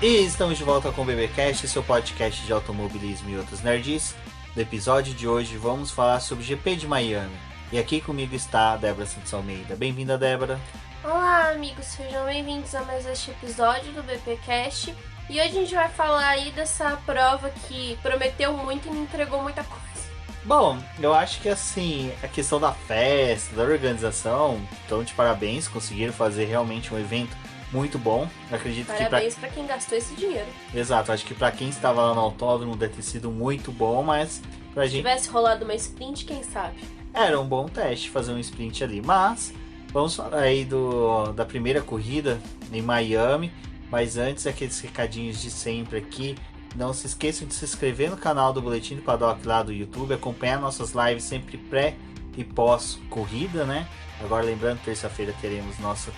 E estamos de volta com o BBcast, seu podcast de automobilismo e outros nerds. No episódio de hoje vamos falar sobre o GP de Miami. E aqui comigo está a Débora Santos Almeida. Bem-vinda, Débora. Olá, amigos, sejam bem-vindos a mais este episódio do BBcast. E hoje a gente vai falar aí dessa prova que prometeu muito e não entregou muita coisa. Bom, eu acho que assim, a questão da festa, da organização, então de parabéns, conseguiram fazer realmente um evento muito bom. Eu acredito parabéns para quem gastou esse dinheiro. Exato, acho que para quem estava lá no autódromo deve ter sido muito bom, mas pra gente... Se tivesse rolado uma sprint, quem sabe? Era um bom teste fazer um sprint ali, mas vamos falar aí da primeira corrida em Miami, mas antes aqueles recadinhos de sempre aqui. Não se esqueçam de se inscrever no canal do Boletim do Paddock lá do YouTube, acompanhar nossas lives sempre pré e pós corrida, né? Agora lembrando, terça-feira teremos nossa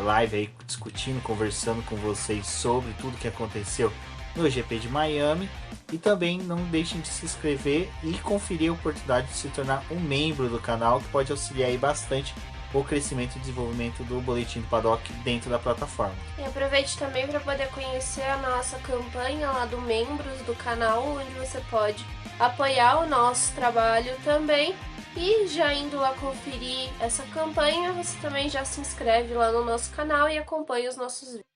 live aí discutindo, conversando com vocês sobre tudo que aconteceu no GP de Miami. E também não deixem de se inscrever e conferir a oportunidade de se tornar um membro do canal, que pode auxiliar aí bastante o crescimento e desenvolvimento do Boletim do Paddock dentro da plataforma. E aproveite também para poder conhecer a nossa campanha lá do Membros do canal, onde você pode apoiar o nosso trabalho também. E já indo lá conferir essa campanha, você também já se inscreve lá no nosso canal e acompanha os nossos vídeos.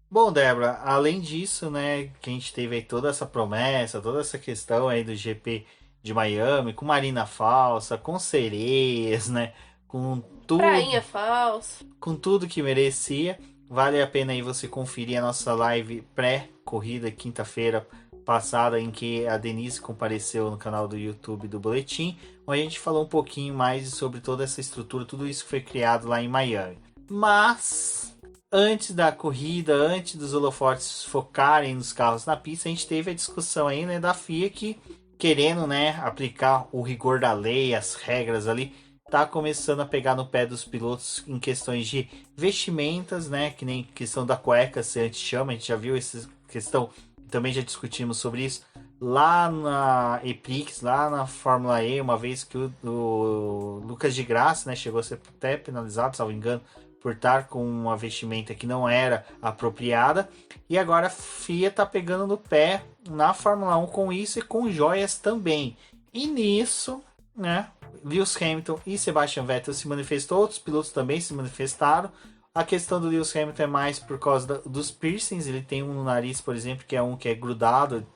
Bom, Débora, além disso, né, que a gente teve aí toda essa promessa, toda essa questão aí do GP de Miami, com Marina Falsa, com sereias, né, com tudo... Prainha falsa. Com tudo que merecia. Vale a pena aí você conferir a nossa live pré-corrida, quinta-feira passada, em que a Denise compareceu no canal do YouTube do Boletim, onde a gente falou um pouquinho mais sobre toda essa estrutura, tudo isso foi criado lá em Miami. Mas... antes da corrida, antes dos holofotes focarem nos carros na pista, a gente teve a discussão aí, né, da FIA que, querendo, né, aplicar o rigor da lei, as regras ali, tá começando a pegar no pé dos pilotos em questões de vestimentas, né, que nem questão da cueca, se a gente chama, a gente já viu essa questão, também já discutimos sobre isso lá na Eprix, lá na Fórmula E, uma vez que o Lucas de Graça, né, chegou a ser até penalizado, salvo engano, por estar com uma vestimenta que não era apropriada. E agora a FIA está pegando no pé na Fórmula 1 com isso e com joias também. E nisso, né, Lewis Hamilton e Sebastian Vettel se manifestou, outros pilotos também se manifestaram. A questão do Lewis Hamilton é mais por causa dos piercings. Ele tem um no nariz, por exemplo, que é grudado.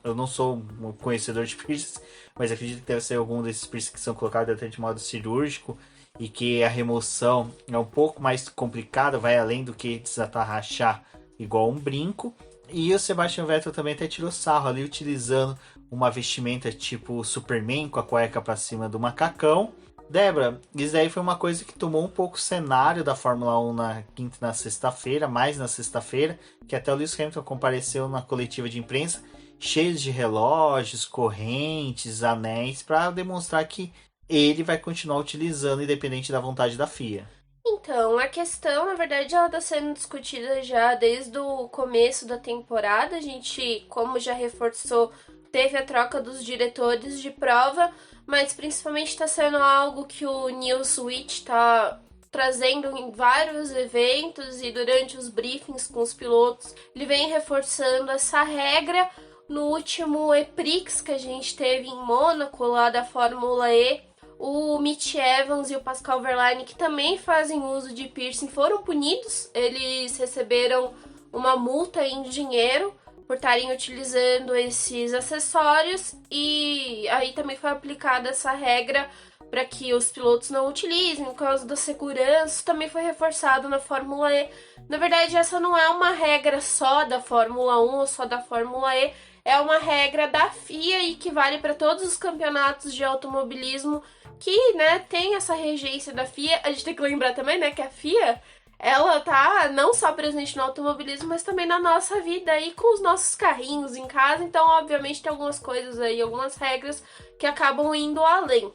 Eu não sou um conhecedor de piercings, mas acredito que deve ser algum desses piercings que são colocados até de modo cirúrgico, e que a remoção é um pouco mais complicada, vai além do que desatar, rachar igual um brinco. E o Sebastian Vettel também até tirou sarro ali, utilizando uma vestimenta tipo Superman, com a cueca para cima do macacão. Débora, isso daí foi uma coisa que tomou um pouco o cenário da Fórmula 1 na quinta e na sexta-feira, mais na sexta-feira, que até o Lewis Hamilton compareceu na coletiva de imprensa, cheios de relógios, correntes, anéis, para demonstrar que ele vai continuar utilizando, independente da vontade da FIA. Então, a questão, na verdade, ela está sendo discutida já desde o começo da temporada. A gente, como já reforçou, teve a troca dos diretores de prova, mas principalmente está sendo algo que o Newsweek está trazendo em vários eventos e durante os briefings com os pilotos. Ele vem reforçando essa regra. No último Eprix que a gente teve em Mônaco, lá da Fórmula E, o Mitch Evans e o Pascal Wehrlein, que também fazem uso de piercing, foram punidos. Eles receberam uma multa em dinheiro por estarem utilizando esses acessórios. E aí também foi aplicada essa regra para que os pilotos não utilizem, por causa da segurança. Também foi reforçado na Fórmula E. Na verdade, essa não é uma regra só da Fórmula 1 ou só da Fórmula E. É uma regra da FIA e que vale para todos os campeonatos de automobilismo que, né, tem essa regência da FIA. A gente tem que lembrar também, né, que a FIA, ela tá não só presente no automobilismo, mas também na nossa vida aí com os nossos carrinhos em casa. Então, obviamente, tem algumas coisas aí, algumas regras que acabam indo além.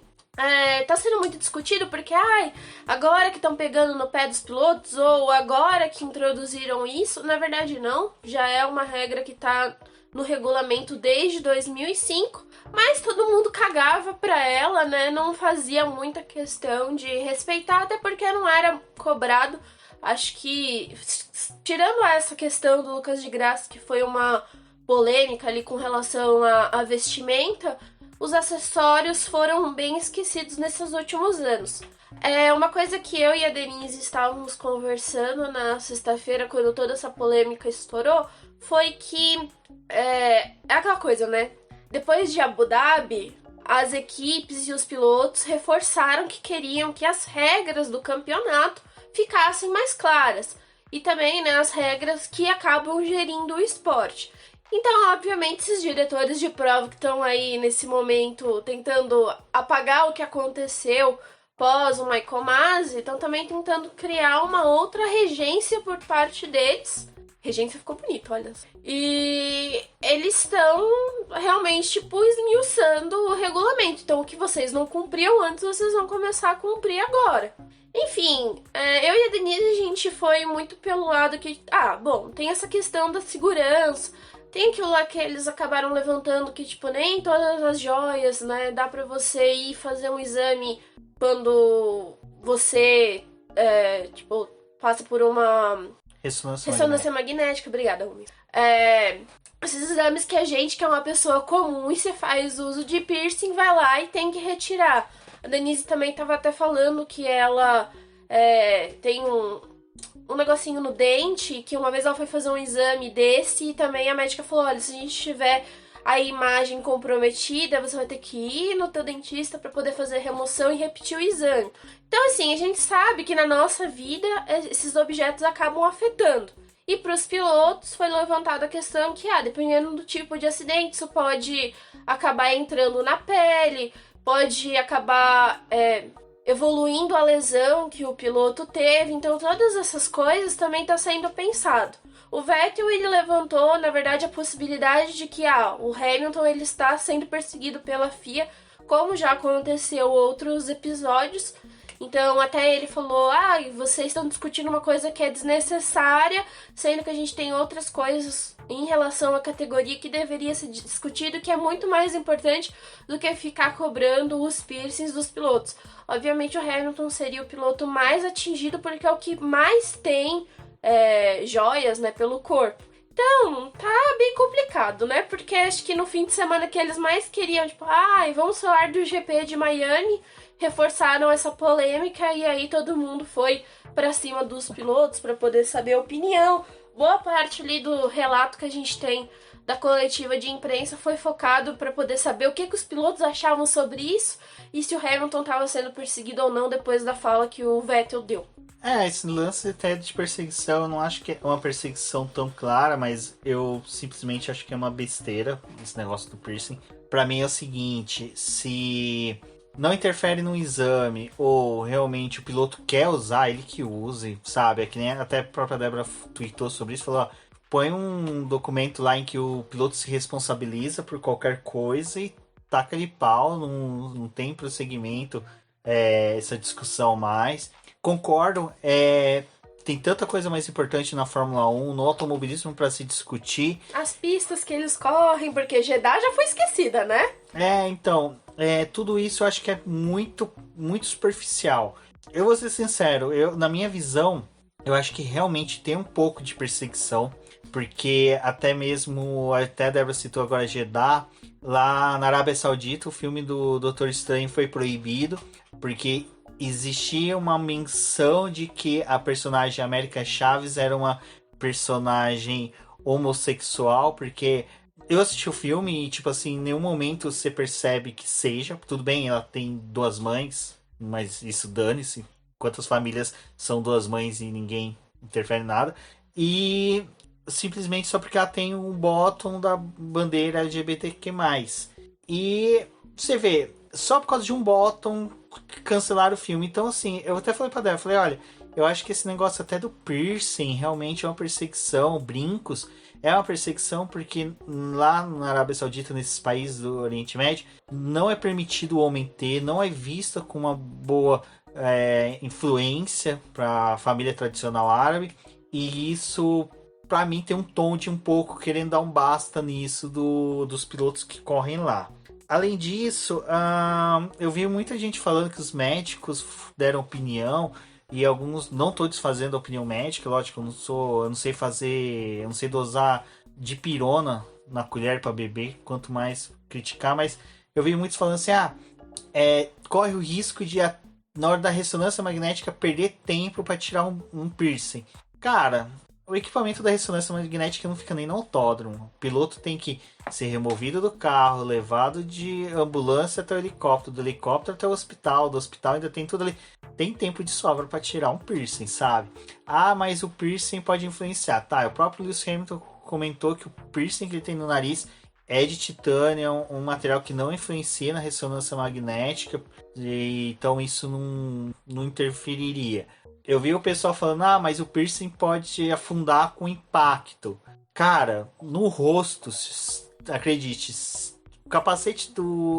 Tá sendo muito discutido porque, agora que estão pegando no pé dos pilotos, ou agora que introduziram isso, na verdade não, já é uma regra que tá no regulamento desde 2005, mas todo mundo cagava pra ela, né? Não fazia muita questão de respeitar, até porque não era cobrado. Acho que, tirando essa questão do Lucas de Graça, que foi uma polêmica ali com relação à vestimenta, os acessórios foram bem esquecidos nesses últimos anos. É uma coisa que eu e a Denise estávamos conversando na sexta-feira, quando toda essa polêmica estourou, foi que é aquela coisa, né? Depois de Abu Dhabi, as equipes e os pilotos reforçaram que queriam que as regras do campeonato ficassem mais claras. E também, né, as regras que acabam gerindo o esporte. Então, obviamente, esses diretores de prova que estão aí nesse momento tentando apagar o que aconteceu pós o Michael Masi, estão também tentando criar uma outra regência por parte deles. Regência ficou bonito, olha só. E eles estão realmente, tipo, esmiuçando o regulamento. Então, o que vocês não cumpriam antes, vocês vão começar a cumprir agora. Enfim, eu e a Denise, a gente foi muito pelo lado que... bom, tem essa questão da segurança. Tem aquilo lá que eles acabaram levantando que, tipo, nem todas as joias, né? Dá pra você ir fazer um exame quando você, passa por uma ressonância magnética. Obrigada, Rumi. Esses exames que a gente, que é uma pessoa comum e você faz uso de piercing, vai lá e tem que retirar. A Denise também tava até falando que ela tem um negocinho no dente, que uma vez ela foi fazer um exame desse e também a médica falou, olha, se a gente tiver a imagem comprometida, você vai ter que ir no teu dentista para poder fazer remoção e repetir o exame. Então, assim, a gente sabe que na nossa vida esses objetos acabam afetando. E para os pilotos foi levantada a questão que, dependendo do tipo de acidente, isso pode acabar entrando na pele, pode acabar evoluindo a lesão que o piloto teve. Então, todas essas coisas também estão sendo pensado. O Vettel, ele levantou, na verdade, a possibilidade de que o Hamilton ele está sendo perseguido pela FIA, como já aconteceu em outros episódios. Então, até ele falou, vocês estão discutindo uma coisa que é desnecessária, sendo que a gente tem outras coisas em relação à categoria que deveria ser discutido, que é muito mais importante do que ficar cobrando os piercings dos pilotos. Obviamente, o Hamilton seria o piloto mais atingido, porque é o que mais tem joias, né, pelo corpo. Então, tá bem complicado, né? Porque acho que no fim de semana que eles mais queriam, tipo, vamos falar do GP de Miami, reforçaram essa polêmica e aí todo mundo foi pra cima dos pilotos pra poder saber a opinião. Boa parte ali do relato que a gente tem da coletiva de imprensa foi focado pra poder saber o que os pilotos achavam sobre isso e se o Hamilton estava sendo perseguido ou não depois da fala que o Vettel deu. Esse lance até de perseguição, eu não acho que é uma perseguição tão clara, mas eu simplesmente acho que é uma besteira esse negócio do piercing. Pra mim é o seguinte, se não interfere no exame ou realmente o piloto quer usar, ele que use, sabe? É que nem até a própria Débora tweetou sobre isso, falou, põe um documento lá em que o piloto se responsabiliza por qualquer coisa e taca de pau, não tem prosseguimento essa discussão mais. Concordo, tem tanta coisa mais importante na Fórmula 1, no automobilismo para se discutir. As pistas que eles correm, porque Jeddah já foi esquecida, né? Então, tudo isso eu acho que é muito, muito superficial. Eu vou ser sincero, na minha visão, eu acho que realmente tem um pouco de perseguição, porque até a Débora citou agora Jeddah, lá na Arábia Saudita, o filme do Doutor Estranho foi proibido, porque existia uma menção de que a personagem América Chaves era uma personagem homossexual, porque eu assisti o filme e, tipo assim, em nenhum momento você percebe que seja. Tudo bem, ela tem duas mães, mas isso dane-se. Quantas famílias são duas mães e ninguém interfere em nada. E simplesmente só porque ela tem um bottom da bandeira LGBTQ+. E você vê, só por causa de um bottom cancelaram o filme. Então, assim, eu até falei pra Débora, falei, olha, eu acho que esse negócio até do piercing realmente é uma perseguição, brincos, é uma perseguição porque lá na Arábia Saudita, nesses países do Oriente Médio, não é permitido o homem ter, não é vista com uma boa influência para a família tradicional árabe, e isso, pra mim, tem um tom de um pouco querendo dar um basta nisso dos pilotos que correm lá. Além disso, eu vi muita gente falando que os médicos deram opinião e alguns, não estou desfazendo a opinião médica, lógico, eu não sei fazer, eu não sei dosar dipirona na colher para beber, quanto mais criticar, mas eu vi muitos falando assim, corre o risco de na hora da ressonância magnética perder tempo para tirar um piercing. Cara, o equipamento da ressonância magnética não fica nem no autódromo. O piloto tem que ser removido do carro, levado de ambulância até o helicóptero, do helicóptero até o hospital, do hospital ainda tem tudo ali. Tem tempo de sobra para tirar um piercing, sabe? Mas o piercing pode influenciar. Tá, o próprio Lewis Hamilton comentou que o piercing que ele tem no nariz é de titânio, um material que não influencia na ressonância magnética, então isso não interferiria. Eu vi o pessoal falando, mas o piercing pode afundar com impacto. Cara, no rosto, acredite, o capacete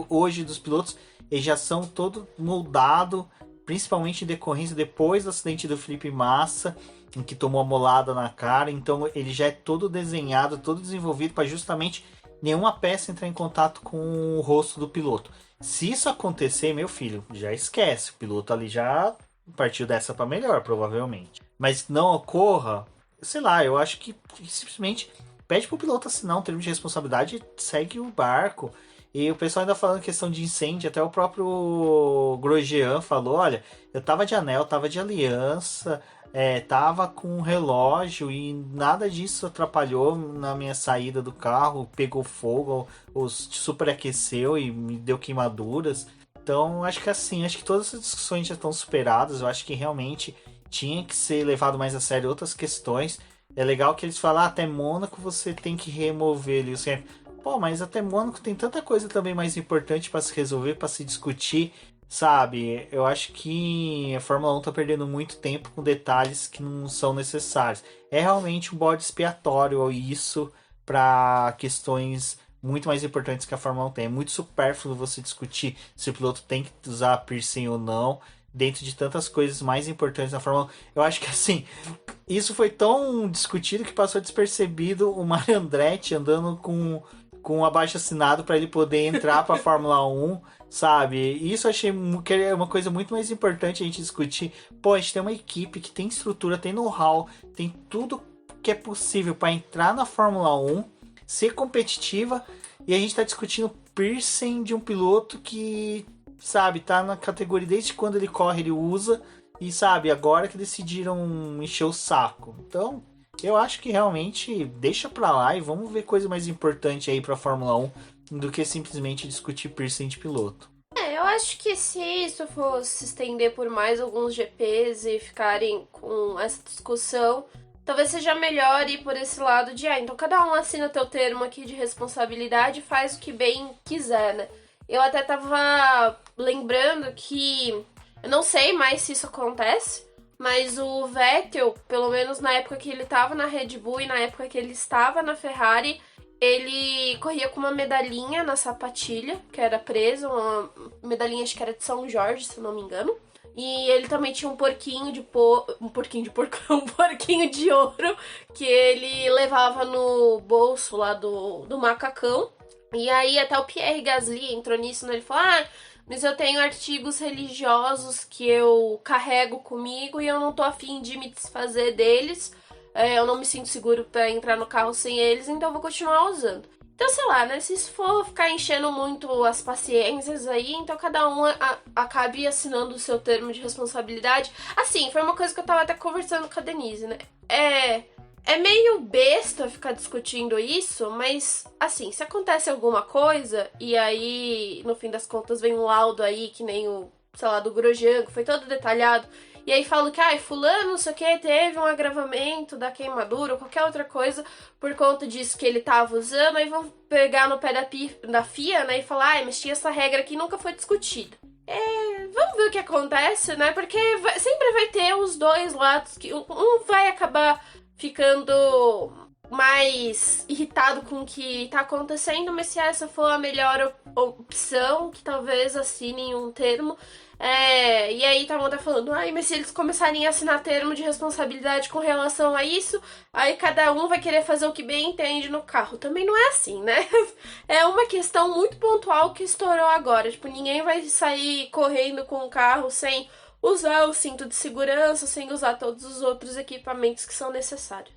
hoje dos pilotos, eles já são todo moldado, principalmente em decorrência depois do acidente do Felipe Massa, em que tomou uma molada na cara. Então ele já é todo desenhado, todo desenvolvido para justamente nenhuma peça entrar em contato com o rosto do piloto. Se isso acontecer, meu filho, já esquece. O piloto ali já partiu dessa para melhor, provavelmente. Mas não ocorra, sei lá, eu acho que simplesmente pede pro piloto assinar um termo de responsabilidade e segue o barco. E o pessoal ainda falando questão de incêndio, até o próprio Grosjean falou, olha, eu tava de anel, tava de aliança, tava com um relógio e nada disso atrapalhou na minha saída do carro, pegou fogo, ou superaqueceu e me deu queimaduras. Então, acho que assim, acho que todas essas discussões já estão superadas, eu acho que realmente tinha que ser levado mais a sério outras questões. É legal que eles falam, até Mônaco você tem que remover ali, pô, mas até Mônaco tem tanta coisa também mais importante para se resolver, para se discutir, sabe? Eu acho que a Fórmula 1 tá perdendo muito tempo com detalhes que não são necessários. É realmente um bode expiatório isso para questões muito mais importantes que a Fórmula 1 tem. É muito supérfluo você discutir se o piloto tem que usar piercing ou não, dentro de tantas coisas mais importantes na Fórmula 1. Eu acho que assim, isso foi tão discutido que passou despercebido o Mario Andretti andando com um abaixo-assinado para ele poder entrar para a Fórmula 1, sabe? Isso eu achei que é uma coisa muito mais importante a gente discutir. Pô, a gente tem uma equipe que tem estrutura, tem know-how, tem tudo que é possível para entrar na Fórmula 1, ser competitiva, e a gente está discutindo piercing de um piloto que, sabe, tá na categoria desde quando ele corre, ele usa, e sabe, agora que decidiram encher o saco. Então, eu acho que realmente deixa pra lá e vamos ver coisa mais importante aí pra Fórmula 1 do que simplesmente discutir piercing de piloto. Eu acho que se isso fosse se estender por mais alguns GPs e ficarem com essa discussão, talvez seja melhor ir por esse lado de, então cada um assina teu termo aqui de responsabilidade e faz o que bem quiser, né? Eu até tava lembrando que, eu não sei mais se isso acontece, mas o Vettel, pelo menos na época que ele tava na Red Bull e na época que ele estava na Ferrari, ele corria com uma medalhinha na sapatilha, que era presa, uma medalhinha, acho que era de São Jorge, se eu não me engano. E ele também tinha um porquinho de um porquinho de ouro que ele levava no bolso lá do macacão. E aí até o Pierre Gasly entrou nisso, né? Ele falou, mas eu tenho artigos religiosos que eu carrego comigo e eu não tô afim de me desfazer deles. Eu não me sinto seguro pra entrar no carro sem eles, então eu vou continuar usando. Então, sei lá, né? Se isso for ficar enchendo muito as paciências aí, então cada um acabe assinando o seu termo de responsabilidade. Assim, foi uma coisa que eu tava até conversando com a Denise, né? É meio besta ficar discutindo isso, mas, assim, se acontece alguma coisa, e aí, no fim das contas, vem um laudo aí, que nem o, sei lá, do Grosjean, que foi todo detalhado, e aí falam que, fulano, não sei o que, teve um agravamento da queimadura ou qualquer outra coisa por conta disso que ele tava usando, aí vão pegar no pé da FIA, né, e falar, mas tinha essa regra que nunca foi discutida. Vamos ver o que acontece, né, porque sempre vai ter os dois lados, que um vai acabar ficando mais irritado com o que tá acontecendo, mas se essa for a melhor opção, que talvez assinem um termo. E aí tá mundo falando, mas se eles começarem a assinar termo de responsabilidade com relação a isso, aí cada um vai querer fazer o que bem entende no carro. Também não é assim, né? É uma questão muito pontual que estourou agora. Tipo, ninguém vai sair correndo com o carro sem usar o cinto de segurança, sem usar todos os outros equipamentos que são necessários.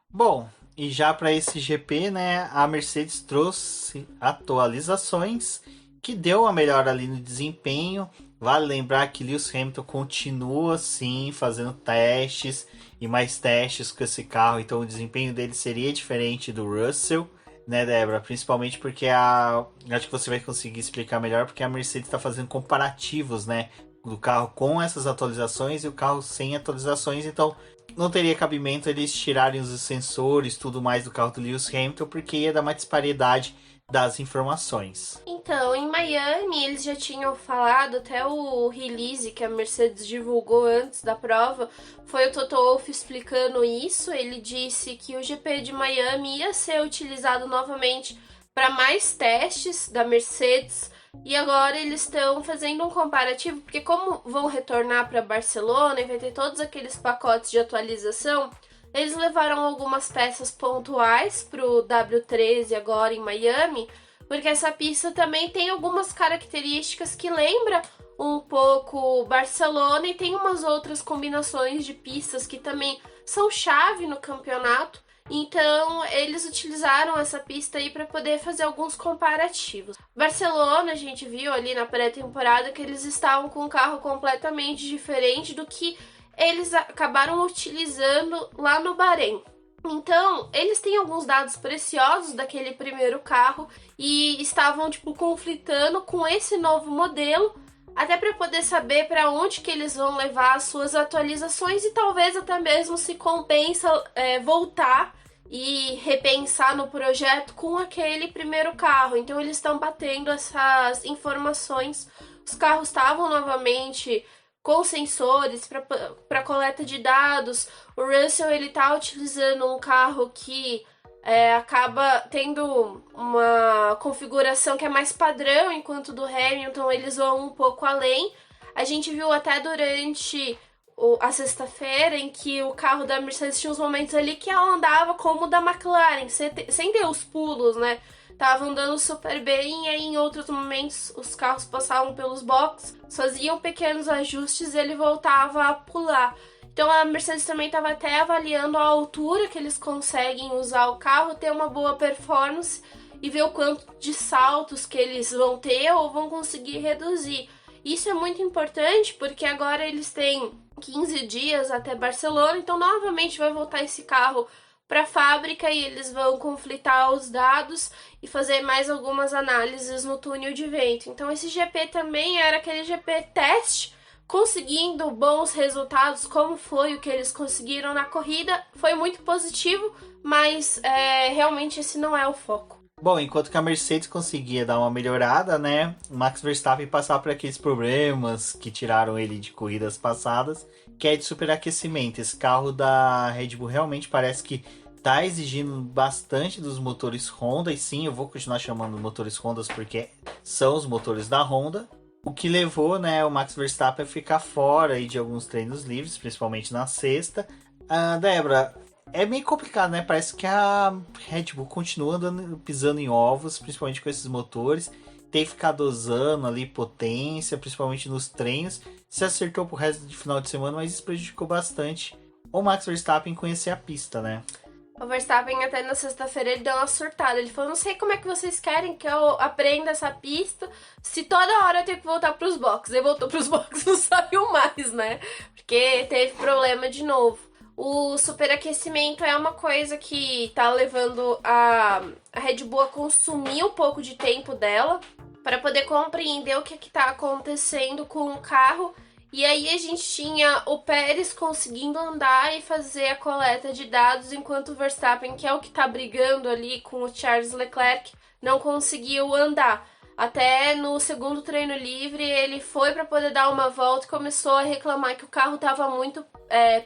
Bom, e já para esse GP, né, a Mercedes trouxe atualizações que deu uma melhora ali no desempenho. Vale lembrar que Lewis Hamilton continua sim fazendo testes e mais testes com esse carro, então o desempenho dele seria diferente do Russell, né, Débora? Principalmente porque acho que você vai conseguir explicar melhor, porque a Mercedes está fazendo comparativos, né, do carro com essas atualizações e o carro sem atualizações, então não teria cabimento eles tirarem os sensores, tudo mais do carro do Lewis Hamilton, porque ia dar uma disparidade das informações. Então, em Miami, eles já tinham falado, até o release que a Mercedes divulgou antes da prova, foi o Toto Wolff explicando isso. Ele disse que o GP de Miami ia ser utilizado novamente para mais testes da Mercedes, e agora eles estão fazendo um comparativo, porque como vão retornar para Barcelona e vai ter todos aqueles pacotes de atualização, eles levaram algumas peças pontuais pro W13 agora em Miami, porque essa pista também tem algumas características que lembra um pouco Barcelona e tem umas outras combinações de pistas que também são chave no campeonato. Então, eles utilizaram essa pista aí para poder fazer alguns comparativos. Barcelona, a gente viu ali na pré-temporada que eles estavam com um carro completamente diferente do que eles acabaram utilizando lá no Bahrein. Então, eles têm alguns dados preciosos daquele primeiro carro e estavam, conflitando com esse novo modelo, até para poder saber para onde que eles vão levar as suas atualizações e talvez até mesmo se compensa voltar e repensar no projeto com aquele primeiro carro. Então, eles estão batendo essas informações. Os carros estavam novamente com sensores para coleta de dados. O Russell ele tá utilizando um carro que acaba tendo uma configuração que é mais padrão, enquanto do Hamilton eles vão um pouco além. A gente viu até durante a sexta-feira em que o carro da Mercedes tinha uns momentos ali que ela andava como o da McLaren, sem ter os pulos, né? Tava andando super bem, e aí em outros momentos os carros passavam pelos boxes, faziam pequenos ajustes e ele voltava a pular. Então a Mercedes também estava até avaliando a altura que eles conseguem usar o carro, ter uma boa performance e ver o quanto de saltos que eles vão ter ou vão conseguir reduzir. Isso é muito importante porque agora eles têm 15 dias até Barcelona, então novamente vai voltar esse carro para a fábrica e eles vão conflitar os dados e fazer mais algumas análises no túnel de vento. Então esse GP também era aquele GP teste, conseguindo bons resultados, como foi o que eles conseguiram na corrida. Foi muito positivo, mas realmente esse não é o foco. Bom, enquanto que a Mercedes conseguia dar uma melhorada, né? O Max Verstappen passar por aqueles problemas que tiraram ele de corridas passadas, que é de superaquecimento. Esse carro da Red Bull realmente parece que tá exigindo bastante dos motores Honda, e sim, eu vou continuar chamando motores Honda porque são os motores da Honda, o que levou, né, o Max Verstappen a ficar fora aí de alguns treinos livres, principalmente na sexta. Débora, é meio complicado, né? Parece que a Red Bull continua pisando em ovos, principalmente com esses motores. Tem que ficar dosando ali potência, principalmente nos treinos. Se acertou pro resto de final de semana, mas isso prejudicou bastante o Max Verstappen conhecer a pista, né? O Verstappen até na sexta-feira ele deu uma surtada. Ele falou, não sei como é que vocês querem que eu aprenda essa pista se toda hora eu tenho que voltar pros boxes. Ele voltou pros boxes e não saiu mais, né? Porque teve problema de novo. O superaquecimento é uma coisa que tá levando a Red Bull a consumir um pouco de tempo dela para poder compreender o que tá acontecendo com o carro. E aí a gente tinha o Pérez conseguindo andar e fazer a coleta de dados, enquanto o Verstappen, que é o que tá brigando ali com o Charles Leclerc, não conseguiu andar. Até no segundo treino livre, ele foi para poder dar uma volta e começou a reclamar que o carro estava muito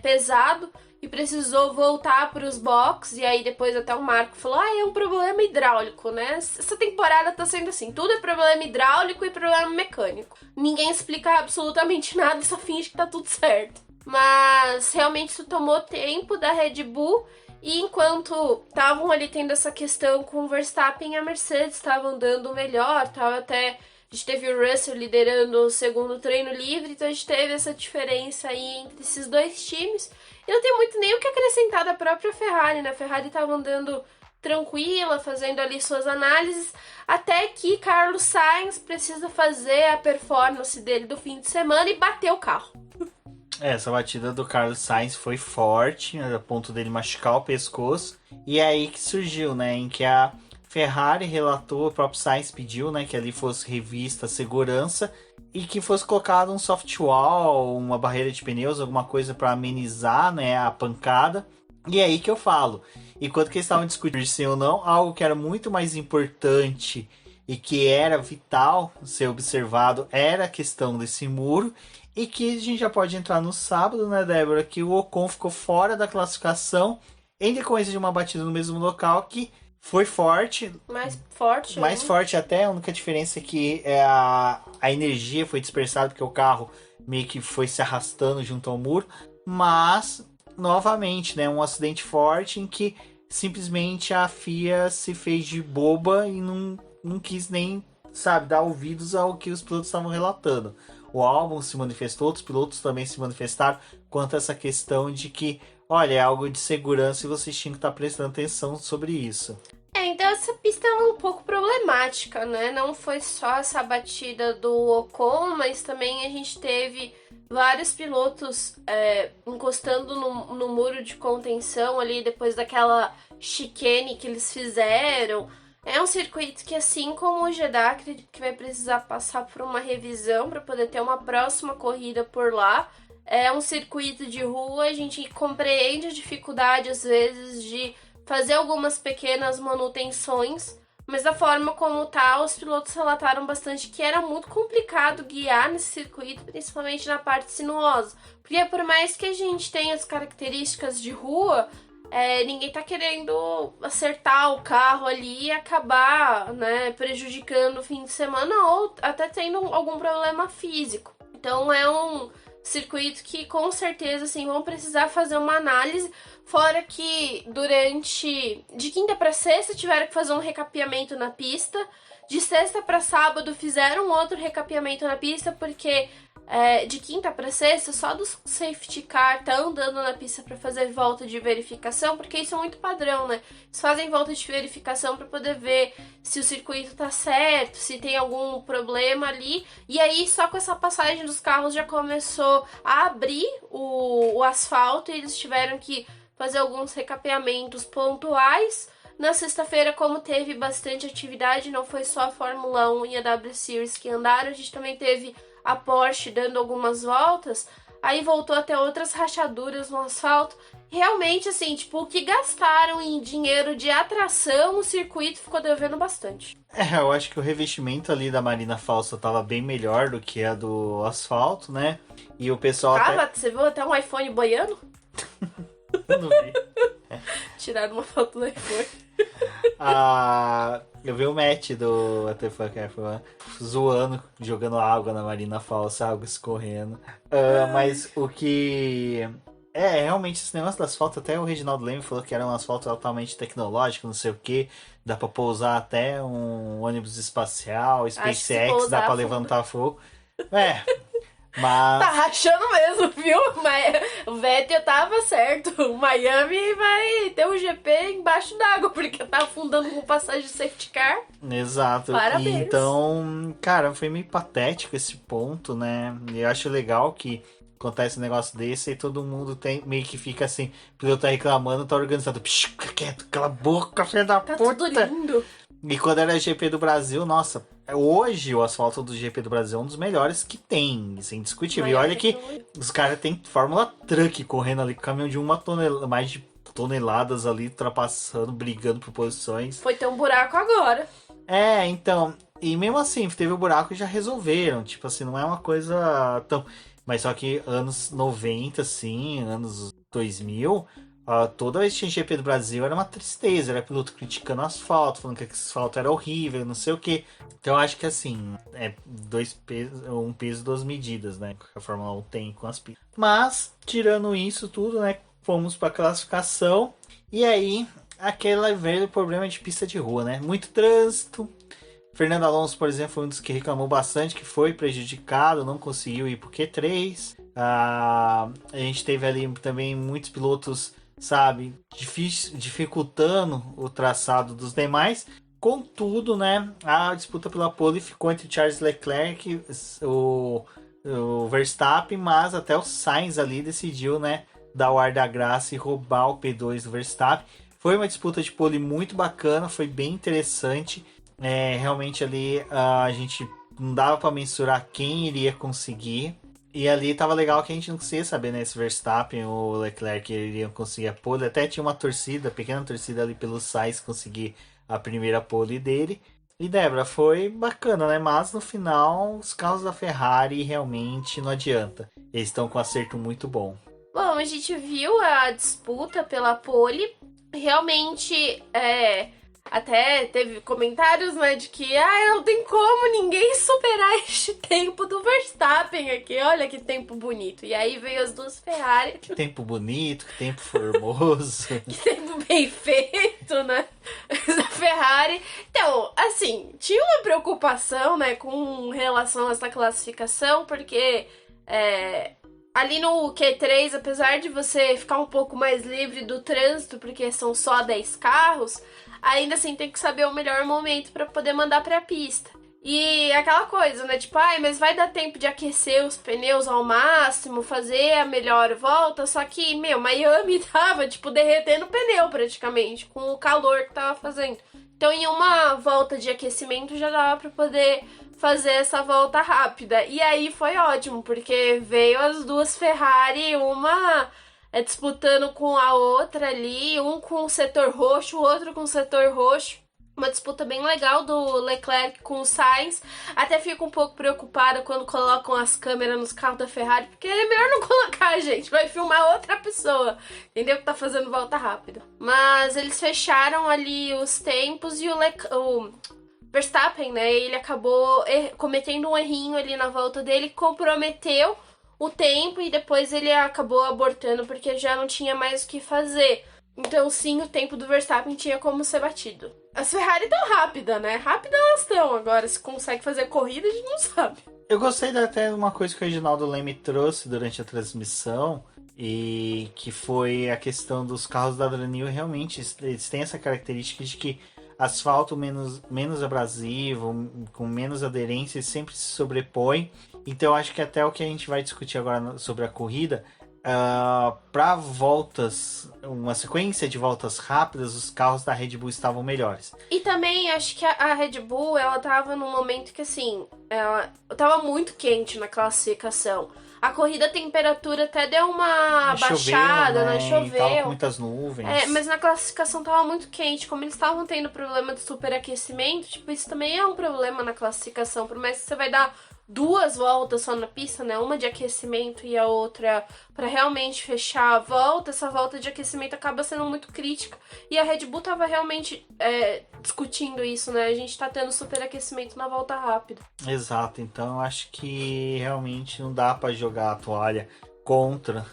pesado e precisou voltar para os boxes. E aí depois até o Marco falou, é um problema hidráulico, né? Essa temporada tá sendo assim, tudo é problema hidráulico e problema mecânico. Ninguém explica absolutamente nada e só finge que tá tudo certo. Mas realmente isso tomou tempo da Red Bull. E enquanto estavam ali tendo essa questão com o Verstappen e a Mercedes estavam dando melhor, a gente teve o Russell liderando o segundo treino livre, então a gente teve essa diferença aí entre esses dois times. E não tem muito nem o que acrescentar da própria Ferrari, né? A Ferrari estava andando tranquila, fazendo ali suas análises, até que Carlos Sainz precisa fazer a performance dele do fim de semana e bater o carro. Essa batida do Carlos Sainz foi forte, né, a ponto dele machucar o pescoço. E é aí que surgiu, né? Em que a Ferrari relatou, o próprio Sainz pediu, né? Que ali fosse revista a segurança e que fosse colocado um soft wall, uma barreira de pneus, alguma coisa para amenizar, né, a pancada. E é aí que eu falo. Enquanto que eles estavam discutindo sim ou não, algo que era muito mais importante e que era vital ser observado era a questão desse muro. E que a gente já pode entrar no sábado, né, Débora? Que o Ocon ficou fora da classificação em decorrência de uma batida no mesmo local que foi forte. Mais forte até. A única diferença é que a energia foi dispersada porque o carro meio que foi se arrastando junto ao muro. Mas, novamente, né, um acidente forte em que simplesmente a FIA se fez de boba e não quis nem, sabe, dar ouvidos ao que os pilotos estavam relatando. O Albon se manifestou, outros pilotos também se manifestaram quanto a essa questão de que, olha, é algo de segurança e vocês tinham que estar prestando atenção sobre isso. Então essa pista é um pouco problemática, né? Não foi só essa batida do Ocon, mas também a gente teve vários pilotos encostando no muro de contenção ali depois daquela chicane que eles fizeram. É um circuito que, assim como o Jeddah, acredito que vai precisar passar por uma revisão para poder ter uma próxima corrida por lá. É um circuito de rua, a gente compreende a dificuldade, às vezes, de fazer algumas pequenas manutenções, mas da forma como tá, os pilotos relataram bastante que era muito complicado guiar nesse circuito, principalmente na parte sinuosa. Porque por mais que a gente tenha as características de rua, ninguém tá querendo acertar o carro ali e acabar, né, prejudicando o fim de semana ou até tendo algum problema físico. Então é um circuito que com certeza assim, vão precisar fazer uma análise, fora que de quinta para sexta tiveram que fazer um recapeamento na pista, de sexta para sábado fizeram outro recapeamento na pista, porque de quinta para sexta, só do safety car tá andando na pista para fazer volta de verificação, porque isso é muito padrão, né? Eles fazem volta de verificação para poder ver se o circuito tá certo, se tem algum problema ali. E aí, só com essa passagem dos carros já começou a abrir o asfalto e eles tiveram que fazer alguns recapeamentos pontuais. Na sexta-feira, como teve bastante atividade, não foi só a Fórmula 1 e a W Series que andaram, a gente também teve a Porsche dando algumas voltas, aí voltou até outras rachaduras no asfalto. Realmente, assim, tipo, o que gastaram em dinheiro de atração, o circuito ficou devendo bastante. Eu acho que o revestimento ali da Marina Falsa tava bem melhor do que a do asfalto, né? E o pessoal Você viu até um iPhone boiando? Eu não vi. Tiraram uma foto do iPhone. Eu vi o Matt do zoando, jogando água na Marina Falsa, água escorrendo. Mas o que... realmente esse negócio do asfalto, até o Reginaldo Leme falou que era um asfalto altamente tecnológico, não sei o que. Dá pra pousar até um ônibus espacial, SpaceX, dá pra levantar fogo. Mas... Tá rachando mesmo, viu? Mas o Vettel tava certo. O Miami vai ter um GP embaixo d'água, porque tá afundando com passagem de safety car. Exato. Parabéns. Então, cara, foi meio patético esse ponto, né? E eu acho legal que acontece um negócio desse e todo mundo meio que fica assim, o piloto tá reclamando, tá organizado. Fica quieto, cala a boca, filha da puta. Tá tudo lindo. E quando era GP do Brasil, nossa, hoje o asfalto do GP do Brasil é um dos melhores que tem, isso é indiscutível. E olha que os caras têm Fórmula Truck correndo ali com caminhão de mais de toneladas ali, ultrapassando, brigando por posições. Foi ter um buraco agora. Então, E mesmo assim, teve o buraco e já resolveram. Tipo assim, não é uma coisa tão. Mas só que anos 90, assim, anos 2000, toda vez que tinha GP do Brasil era uma tristeza. Era piloto criticando o asfalto, falando que esse asfalto era horrível, não sei o que. Então eu acho que assim, é um peso, duas medidas, né? Que a Fórmula 1 tem com as pistas. Mas, tirando isso tudo, né? Fomos para classificação. E aí, aquele velho problema de pista de rua, né? Muito trânsito. Fernando Alonso, por exemplo, foi um dos que reclamou bastante, que foi prejudicado, não conseguiu ir pro Q3. A gente teve ali também muitos pilotos, sabe, dificultando o traçado dos demais. Contudo, né, a disputa pela pole ficou entre Charles Leclerc, o Verstappen, mas até o Sainz ali decidiu, né, dar o ar da graça e roubar o P2 do Verstappen. Foi uma disputa de pole muito bacana, foi bem interessante. Realmente ali a gente não dava para mensurar quem iria conseguir. E ali tava legal que a gente não conseguia saber, né? Se Verstappen ou Leclerc iriam conseguir a pole. Até tinha uma torcida, pequena torcida ali pelo Sainz conseguir a primeira pole dele. E Débora, foi bacana, né? Mas no final, os carros da Ferrari realmente não adianta. Eles estão com um acerto muito bom. Bom, a gente viu a disputa pela pole. Realmente, até teve comentários, né, de que não tem como ninguém superar este tempo do Verstappen aqui. Olha que tempo bonito. E aí veio as duas Ferrari. Que tempo bonito, que tempo formoso. Que tempo bem feito, né? Da Ferrari. Então, assim, tinha uma preocupação, né, com relação a essa classificação, porque ali no Q3, apesar de você ficar um pouco mais livre do trânsito, porque são só 10 carros, ainda assim tem que saber o melhor momento para poder mandar pra pista. E aquela coisa, né? Tipo, mas vai dar tempo de aquecer os pneus ao máximo, fazer a melhor volta. Só que, Miami tava, tipo, derretendo o pneu praticamente, com o calor que tava fazendo. Então, em uma volta de aquecimento já dava pra poder fazer essa volta rápida. E aí foi ótimo, porque veio as duas Ferrari, uma disputando com a outra ali, um com o setor roxo, o outro com o setor roxo. Uma disputa bem legal do Leclerc com o Sainz. Até fico um pouco preocupada quando colocam as câmeras nos carros da Ferrari, porque é melhor não colocar, gente. Vai filmar outra pessoa, entendeu? Que tá fazendo volta rápida. Mas eles fecharam ali os tempos e o Verstappen, né? Ele acabou cometendo um errinho ali na volta dele, comprometeu o tempo e depois ele acabou abortando porque já não tinha mais o que fazer. Então, sim, o tempo do Verstappen tinha como ser batido. As Ferrari estão rápidas, né? Rápidas elas estão. Agora, se consegue fazer corrida, a gente não sabe. Eu gostei até de uma coisa que o Reginaldo Leme trouxe durante a transmissão, e que foi a questão dos carros da Adrian. Realmente, eles têm essa característica de que asfalto menos abrasivo, com menos aderência, sempre se sobrepõe. Então, eu acho que até o que a gente vai discutir agora sobre a corrida, para voltas, uma sequência de voltas rápidas, os carros da Red Bull estavam melhores. E também acho que a Red Bull, ela tava num momento que assim, ela tava muito quente na classificação. A corrida, a temperatura até deu uma baixada, né? Choveu. Tava com muitas nuvens. Mas na classificação tava muito quente. Como eles estavam tendo problema de superaquecimento, tipo, isso também é um problema na classificação. Por mais que você vai dar 2 voltas só na pista, né? Uma de aquecimento e a outra para realmente fechar a volta. Essa volta de aquecimento acaba sendo muito crítica. E a Red Bull tava realmente discutindo isso, né? A gente tá tendo superaquecimento na volta rápida. Exato, então eu acho que realmente não dá para jogar a toalha contra,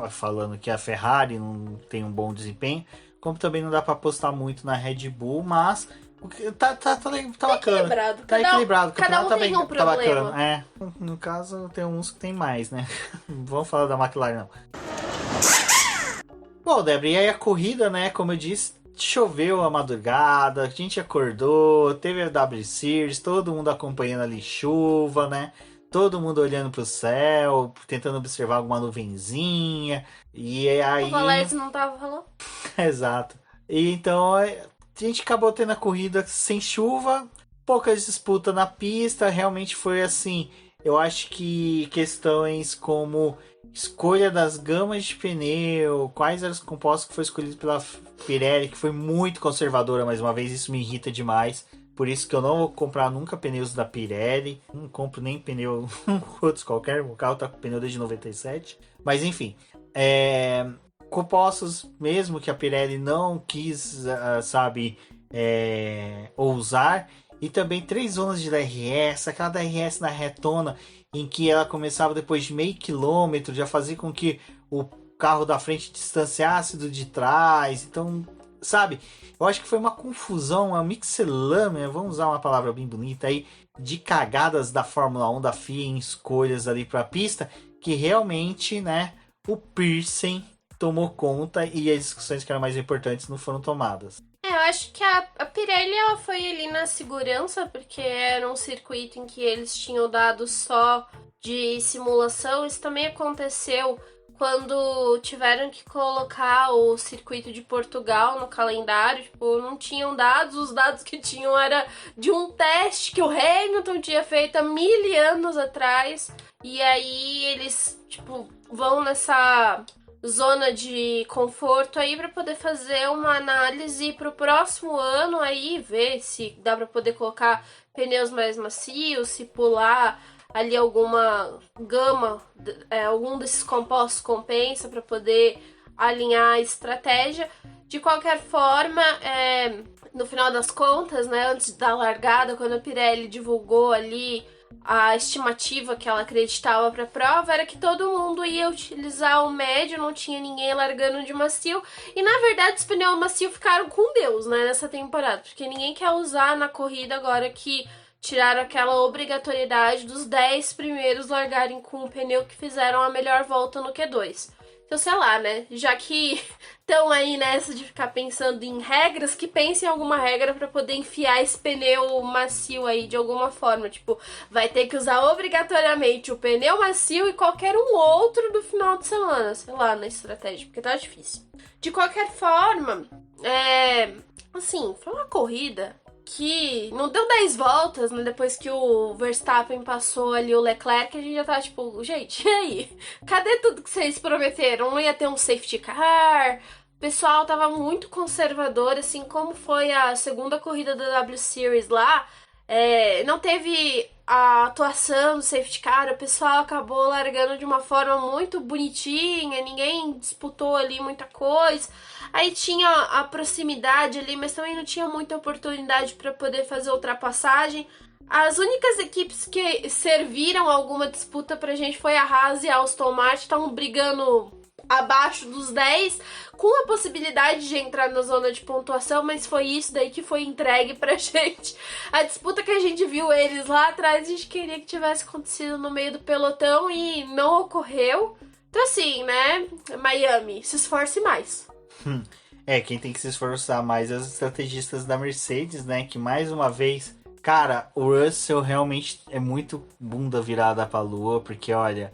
falando que a Ferrari não tem um bom desempenho, como também não dá para apostar muito na Red Bull, mas tá bacana. Tá equilibrado. Cada um tem um problema. Bacana. No caso, tem uns que tem mais, né? Não vamos falar da McLaren, não. Bom, Débora, e aí a corrida, né? Como eu disse, choveu a madrugada, a gente acordou, teve a W Series, todo mundo acompanhando ali chuva, né? Todo mundo olhando pro céu, tentando observar alguma nuvenzinha. E aí... O Valério não tava falando? Exato. E então... a gente acabou tendo a corrida sem chuva, poucas disputas na pista, realmente foi assim. Eu acho que questões como escolha das gamas de pneu, quais eram os compostos que foi escolhido pela Pirelli, que foi muito conservadora mais uma vez, isso me irrita demais, Por isso que eu não vou comprar nunca pneus da Pirelli. Não compro nem pneu outros qualquer. O carro tá com pneu desde 97. Mas enfim. Compostos mesmo que a Pirelli não quis, ousar. E também 3 zonas de DRS. Aquela DRS na retona em que ela começava depois de meio quilômetro. Já fazia com que o carro da frente distanciasse do de trás. Então, sabe? Eu acho que foi uma confusão, uma mixelâmina, vamos usar uma palavra bem bonita aí, de cagadas da Fórmula 1, da FIA em escolhas ali para a pista, que realmente, né, o Pearson tomou conta e as discussões que eram mais importantes não foram tomadas. Eu acho que a Pirelli ela foi ali na segurança, porque era um circuito em que eles tinham dados só de simulação. Isso também aconteceu quando tiveram que colocar o circuito de Portugal no calendário. Tipo, não tinham dados, os dados que tinham era de um teste que o Hamilton tinha feito há 1000 anos atrás. E aí eles, tipo, vão nessa zona de conforto aí para poder fazer uma análise para o próximo ano aí, ver se dá para poder colocar pneus mais macios, se pular ali alguma gama, algum desses compostos compensa para poder alinhar a estratégia. De qualquer forma, no final das contas, né, antes da largada, quando a Pirelli divulgou ali a estimativa que ela acreditava para a prova, era que todo mundo ia utilizar o médio, não tinha ninguém largando de macio. E na verdade os pneus macios ficaram com Deus, né, nessa temporada, porque ninguém quer usar na corrida agora que tiraram aquela obrigatoriedade dos 10 primeiros largarem com o pneu que fizeram a melhor volta no Q2. Então, sei lá, né? Já que estão aí nessa de ficar pensando em regras, que pensem em alguma regra para poder enfiar esse pneu macio aí de alguma forma. Tipo, vai ter que usar obrigatoriamente o pneu macio e qualquer um outro do final de semana. Sei lá, na estratégia, porque tá difícil. De qualquer forma, assim, foi uma corrida que não deu 10 voltas, né? Depois que o Verstappen passou ali o Leclerc, a gente já tá tipo, gente, e aí? Cadê tudo que vocês prometeram? Não ia ter um safety car? O pessoal tava muito conservador, assim como foi a segunda corrida da W Series lá. Não teve a atuação do safety car, o pessoal acabou largando de uma forma muito bonitinha, ninguém disputou ali muita coisa. Aí tinha a proximidade ali, mas também não tinha muita oportunidade para poder fazer ultrapassagem. As únicas equipes que serviram alguma disputa pra gente foi a Haas e a Aston Martin, estavam brigando abaixo dos 10, com a possibilidade de entrar na zona de pontuação, mas foi isso daí que foi entregue pra gente. A disputa que a gente viu eles lá atrás, a gente queria que tivesse acontecido no meio do pelotão e não ocorreu. Então assim, né, Miami, se esforce mais. Quem tem que se esforçar mais é os estrategistas da Mercedes, né, que mais uma vez, cara, o Russell realmente é muito bunda virada pra lua, porque olha,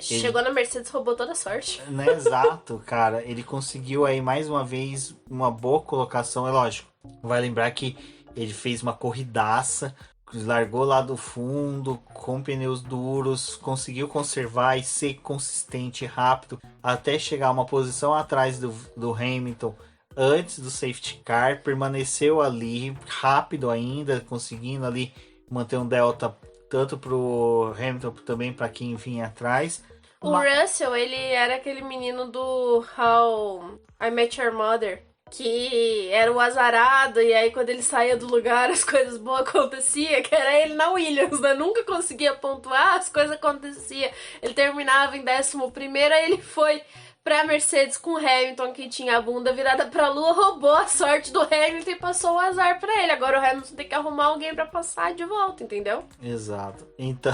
chegou na Mercedes, roubou toda a sorte. Né, exato, cara. Ele conseguiu aí mais uma vez uma boa colocação. É lógico, vai lembrar que ele fez uma corridaça, largou lá do fundo com pneus duros, conseguiu conservar e ser consistente rápido até chegar a uma posição atrás do Hamilton antes do safety car. Permaneceu ali rápido ainda, conseguindo ali manter um delta tanto pro Hamilton também para quem vinha atrás. O Russell, ele era aquele menino do How I Met Your Mother, que era o azarado, e aí quando ele saía do lugar as coisas boas aconteciam, que era ele na Williams, né? Nunca conseguia pontuar, as coisas aconteciam. Ele terminava em 11º, aí ele foi pra Mercedes com o Hamilton, que tinha a bunda virada pra lua, roubou a sorte do Hamilton e passou o azar pra ele. Agora o Hamilton tem que arrumar alguém pra passar de volta, entendeu? Exato. Então,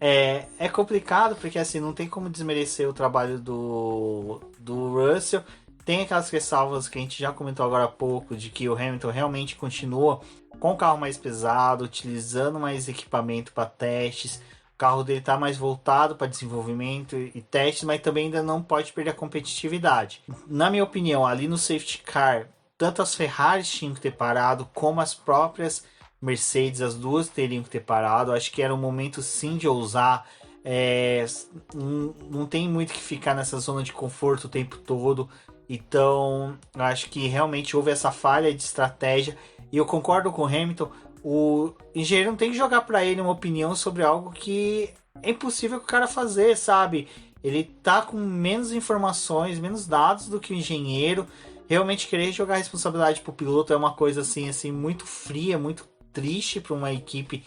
é complicado, porque assim, não tem como desmerecer o trabalho do Russell. Tem aquelas ressalvas que a gente já comentou agora há pouco, de que o Hamilton realmente continua com o carro mais pesado, utilizando mais equipamento para testes. O carro dele está mais voltado para desenvolvimento e testes, mas também ainda não pode perder a competitividade. Na minha opinião, ali no safety car, tanto as Ferraris tinham que ter parado, como as próprias Mercedes, as duas teriam que ter parado. Acho que era um momento sim de ousar. Não tem muito que ficar nessa zona de conforto o tempo todo. Então, eu acho que realmente houve essa falha de estratégia. E eu concordo com o Hamilton. O engenheiro não tem que jogar para ele uma opinião sobre algo que é impossível que o cara fazer, sabe? Ele tá com menos informações, menos dados do que o engenheiro. Realmente querer jogar a responsabilidade pro piloto é uma coisa assim muito fria, muito triste para uma equipe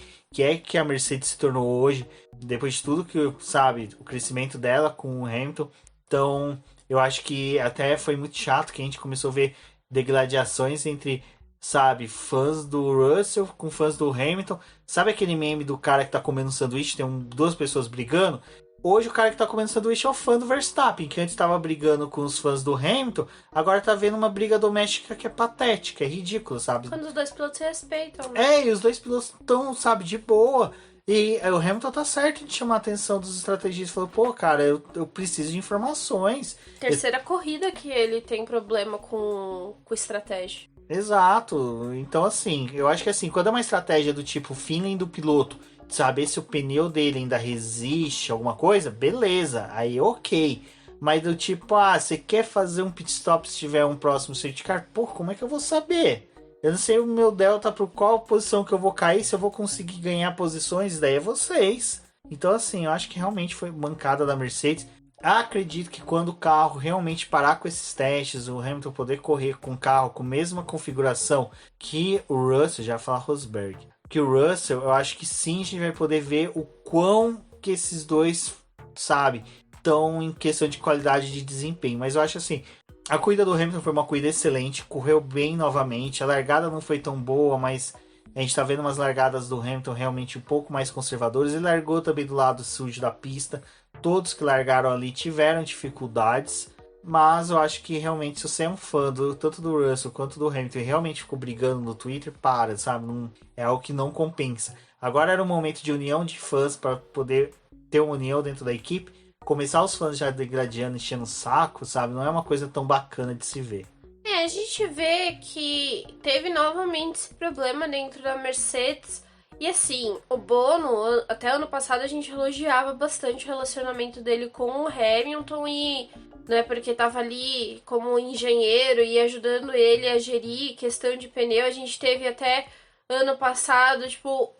que a Mercedes se tornou hoje, depois de tudo que, sabe, o crescimento dela com o Hamilton. Então, eu acho que até foi muito chato que a gente começou a ver degladiações entre, sabe, fãs do Russell com fãs do Hamilton. Sabe aquele meme do cara que tá comendo um sanduíche, tem duas pessoas brigando? Hoje o cara que tá comendo sanduíche é o fã do Verstappen, que antes tava brigando com os fãs do Hamilton, agora tá vendo uma briga doméstica que é patética, é ridículo, sabe? Quando os dois pilotos se respeitam, né? É, e os dois pilotos estão, sabe, de boa. E o Hamilton tá certo de chamar a atenção dos estrategistas. Falou, pô, cara, eu preciso de informações. Terceira corrida que ele tem problema com estratégia. Exato. Então, assim, eu acho que assim, quando é uma estratégia do tipo feeling do piloto, de saber se o pneu dele ainda resiste alguma coisa, beleza, aí ok. Mas do tipo, você quer fazer um pit stop se tiver um próximo safety car? Pô, como é que eu vou saber? Eu não sei o meu delta por qual posição que eu vou cair, se eu vou conseguir ganhar posições, daí é vocês. Então, assim, eu acho que realmente foi mancada da Mercedes. Acredito que quando o carro realmente parar com esses testes, o Hamilton poder correr com o carro com a mesma configuração que o Russell, já fala Rosberg, que o Russell, eu acho que sim, a gente vai poder ver o quão que esses dois, sabe, estão em questão de qualidade de desempenho. Mas eu acho assim, a corrida do Hamilton foi uma corrida excelente, correu bem novamente, a largada não foi tão boa, mas a gente tá vendo umas largadas do Hamilton realmente um pouco mais conservadoras. Ele largou também do lado sujo da pista. Todos que largaram ali tiveram dificuldades, mas eu acho que realmente se você é um fã tanto do Russell quanto do Hamilton e realmente ficou brigando no Twitter, sabe? Não, é algo que não compensa. Agora era um momento de união de fãs para poder ter uma união dentro da equipe. Começar os fãs já degradando, enchendo o saco, sabe? Não é uma coisa tão bacana de se ver. A gente vê que teve novamente esse problema dentro da Mercedes. E assim, o Bono, até ano passado a gente elogiava bastante o relacionamento dele com o Hamilton e, né, porque tava ali como engenheiro e ajudando ele a gerir questão de pneu. A gente teve até ano passado, tipo,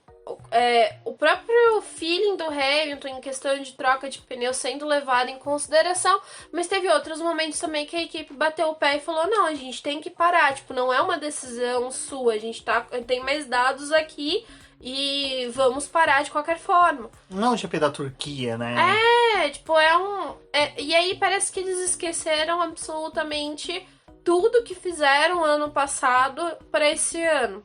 o próprio feeling do Hamilton em questão de troca de pneu sendo levado em consideração, mas teve outros momentos também que a equipe bateu o pé e falou, não, a gente tem que parar, tipo, não é uma decisão sua, a gente tem mais dados aqui e vamos parar de qualquer forma. Não o GP da Turquia, né? Tipo, e aí parece que eles esqueceram absolutamente tudo que fizeram ano passado para esse ano.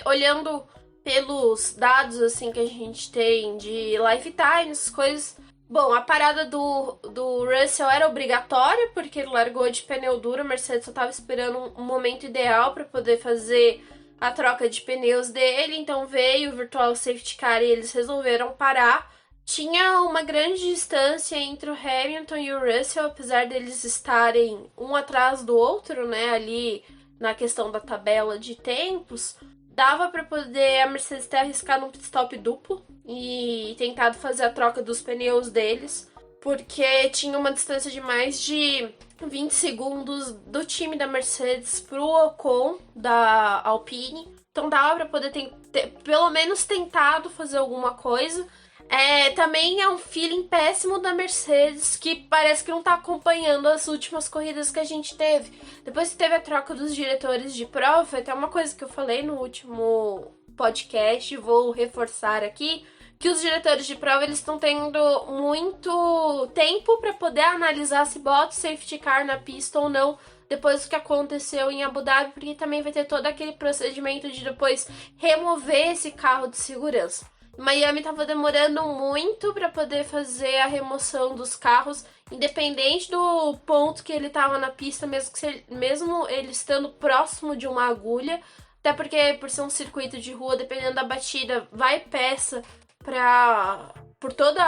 Olhando pelos dados assim que a gente tem de lifetime, essas coisas. Bom, a parada do Russell era obrigatória, porque ele largou de pneu duro, a Mercedes só estava esperando um momento ideal para poder fazer a troca de pneus dele, então veio o Virtual Safety Car e eles resolveram parar. Tinha uma grande distância entre o Hamilton e o Russell, apesar deles estarem um atrás do outro, né, ali na questão da tabela de tempos. Dava para poder a Mercedes ter arriscado um pit stop duplo e tentado fazer a troca dos pneus deles, porque tinha uma distância de mais de 20 segundos do time da Mercedes pro Ocon da Alpine. Então dava para poder pelo menos tentado fazer alguma coisa. Também é um feeling péssimo da Mercedes, que parece que não tá acompanhando as últimas corridas que a gente teve. Depois que teve a troca dos diretores de prova, foi até uma coisa que eu falei no último podcast, vou reforçar aqui, que os diretores de prova eles estão tendo muito tempo para poder analisar se bota o safety car na pista ou não, depois do que aconteceu em Abu Dhabi, porque também vai ter todo aquele procedimento de depois remover esse carro de segurança. Miami tava demorando muito para poder fazer a remoção dos carros, independente do ponto que ele tava na pista, mesmo ele estando próximo de uma agulha, até porque por ser um circuito de rua, dependendo da batida, vai peça por todo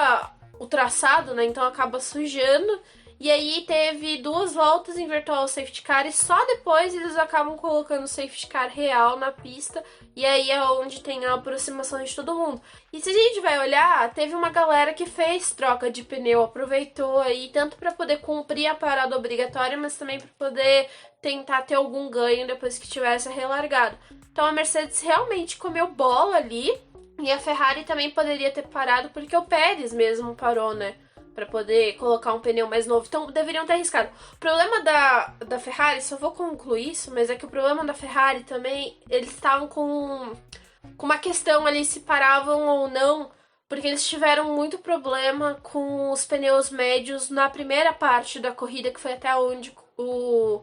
o traçado, né? Então acaba sujando. E aí teve 2 voltas em virtual safety car e só depois eles acabam colocando o safety car real na pista. E aí é onde tem a aproximação de todo mundo. E se a gente vai olhar, teve uma galera que fez troca de pneu, aproveitou aí tanto para poder cumprir a parada obrigatória, mas também para poder tentar ter algum ganho depois que tivesse relargado. Então a Mercedes realmente comeu bola ali. E a Ferrari também poderia ter parado porque o Pérez mesmo parou, né? Pra poder colocar um pneu mais novo. Então, deveriam ter arriscado. O problema da Ferrari, só vou concluir isso, mas é que o problema da Ferrari também, eles estavam com uma questão ali, se paravam ou não, porque eles tiveram muito problema com os pneus médios na primeira parte da corrida, que foi até onde com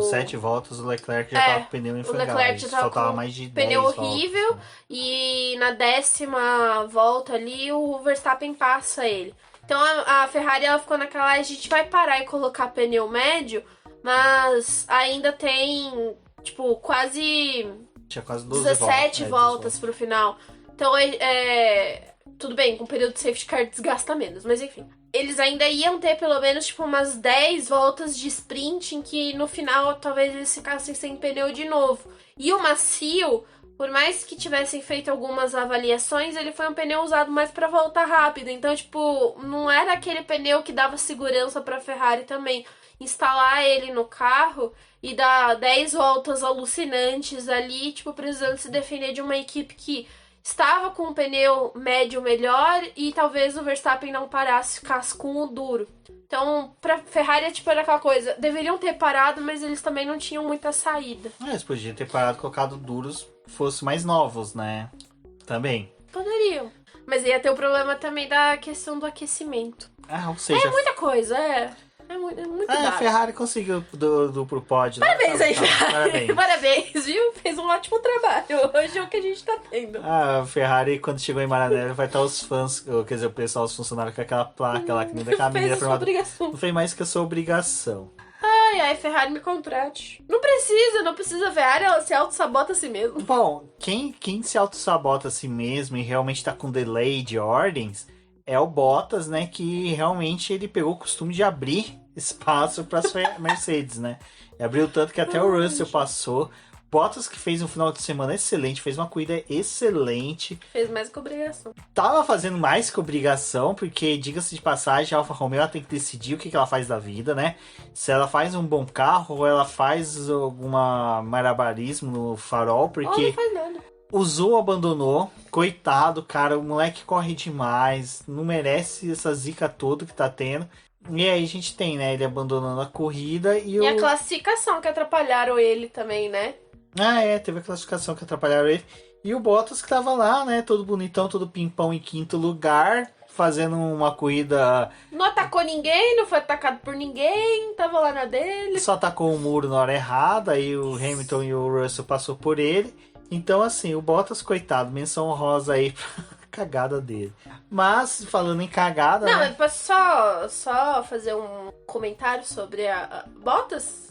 7 voltas, o Leclerc já tava com o pneu em frangalhos. O Leclerc já tava com mais de 10 pneu voltas, horrível, né? E na 10ª volta ali, o Verstappen passa ele. Então a Ferrari ela ficou naquela, a gente vai parar e colocar pneu médio, mas ainda tem, tipo, quase 17 voltas pro final. Então, tudo bem, com o período de safety car desgasta menos, mas enfim. Eles ainda iam ter pelo menos, tipo, umas 10 voltas de sprint em que no final talvez eles ficassem sem pneu de novo. E o macio, por mais que tivessem feito algumas avaliações, ele foi um pneu usado mais pra volta rápida. Então, tipo, não era aquele pneu que dava segurança pra Ferrari também. Instalar ele no carro e dar 10 voltas alucinantes ali, tipo, precisando se defender de uma equipe que estava com um pneu médio melhor e talvez o Verstappen não parasse, ficasse com o duro. Então, pra Ferrari, tipo, era aquela coisa, deveriam ter parado, mas eles também não tinham muita saída. Eles podiam ter parado e colocado duros, fossem mais novos, né? Também. Poderiam. Mas ia ter o problema também da questão do aquecimento. Ou seja... É muita coisa, É muito a Ferrari conseguiu pro pódio. Parabéns aí, Ferrari. Parabéns. Parabéns, viu? Fez um ótimo trabalho. Hoje é o que a gente tá tendo. A Ferrari, quando chegou em Maranello, vai estar os fãs, quer dizer, o pessoal, os funcionários com aquela placa lá que nem da cabine. Não fez mais que a sua obrigação. Ai, Ferrari, me contrate. Não precisa. A Ferrari, ela se auto-sabota a si mesmo. Bom, quem se auto-sabota a si mesmo e realmente tá com delay de ordens é o Bottas, né? Que realmente ele pegou o costume de abrir espaço para as Mercedes, né? E abriu tanto que até o Russell passou. Bottas, que fez um final de semana excelente, fez uma corrida excelente. Fez mais que obrigação. Tava fazendo mais que obrigação, porque, diga-se de passagem, a Alfa Romeo ela tem que decidir o que ela faz da vida, né? Se ela faz um bom carro ou ela faz alguma malabarismo no farol, porque... não faz nada. O Zou abandonou, coitado, cara, o moleque corre demais, não merece essa zica toda que tá tendo. E aí a gente tem, né, ele abandonando a corrida e a classificação que atrapalharam ele também, né? Teve a classificação que atrapalharam ele. E o Bottas que tava lá, né, todo bonitão, todo pimpão em 5º lugar, fazendo uma corrida... Não atacou ninguém, não foi atacado por ninguém, tava lá na dele. Só atacou o muro na hora errada, aí o Hamilton e o Russell passou por ele. Então, assim, o Bottas, coitado, menção honrosa aí pra cagada dele. Mas, falando em cagada, não, né? Mas só fazer um comentário sobre a Bottas.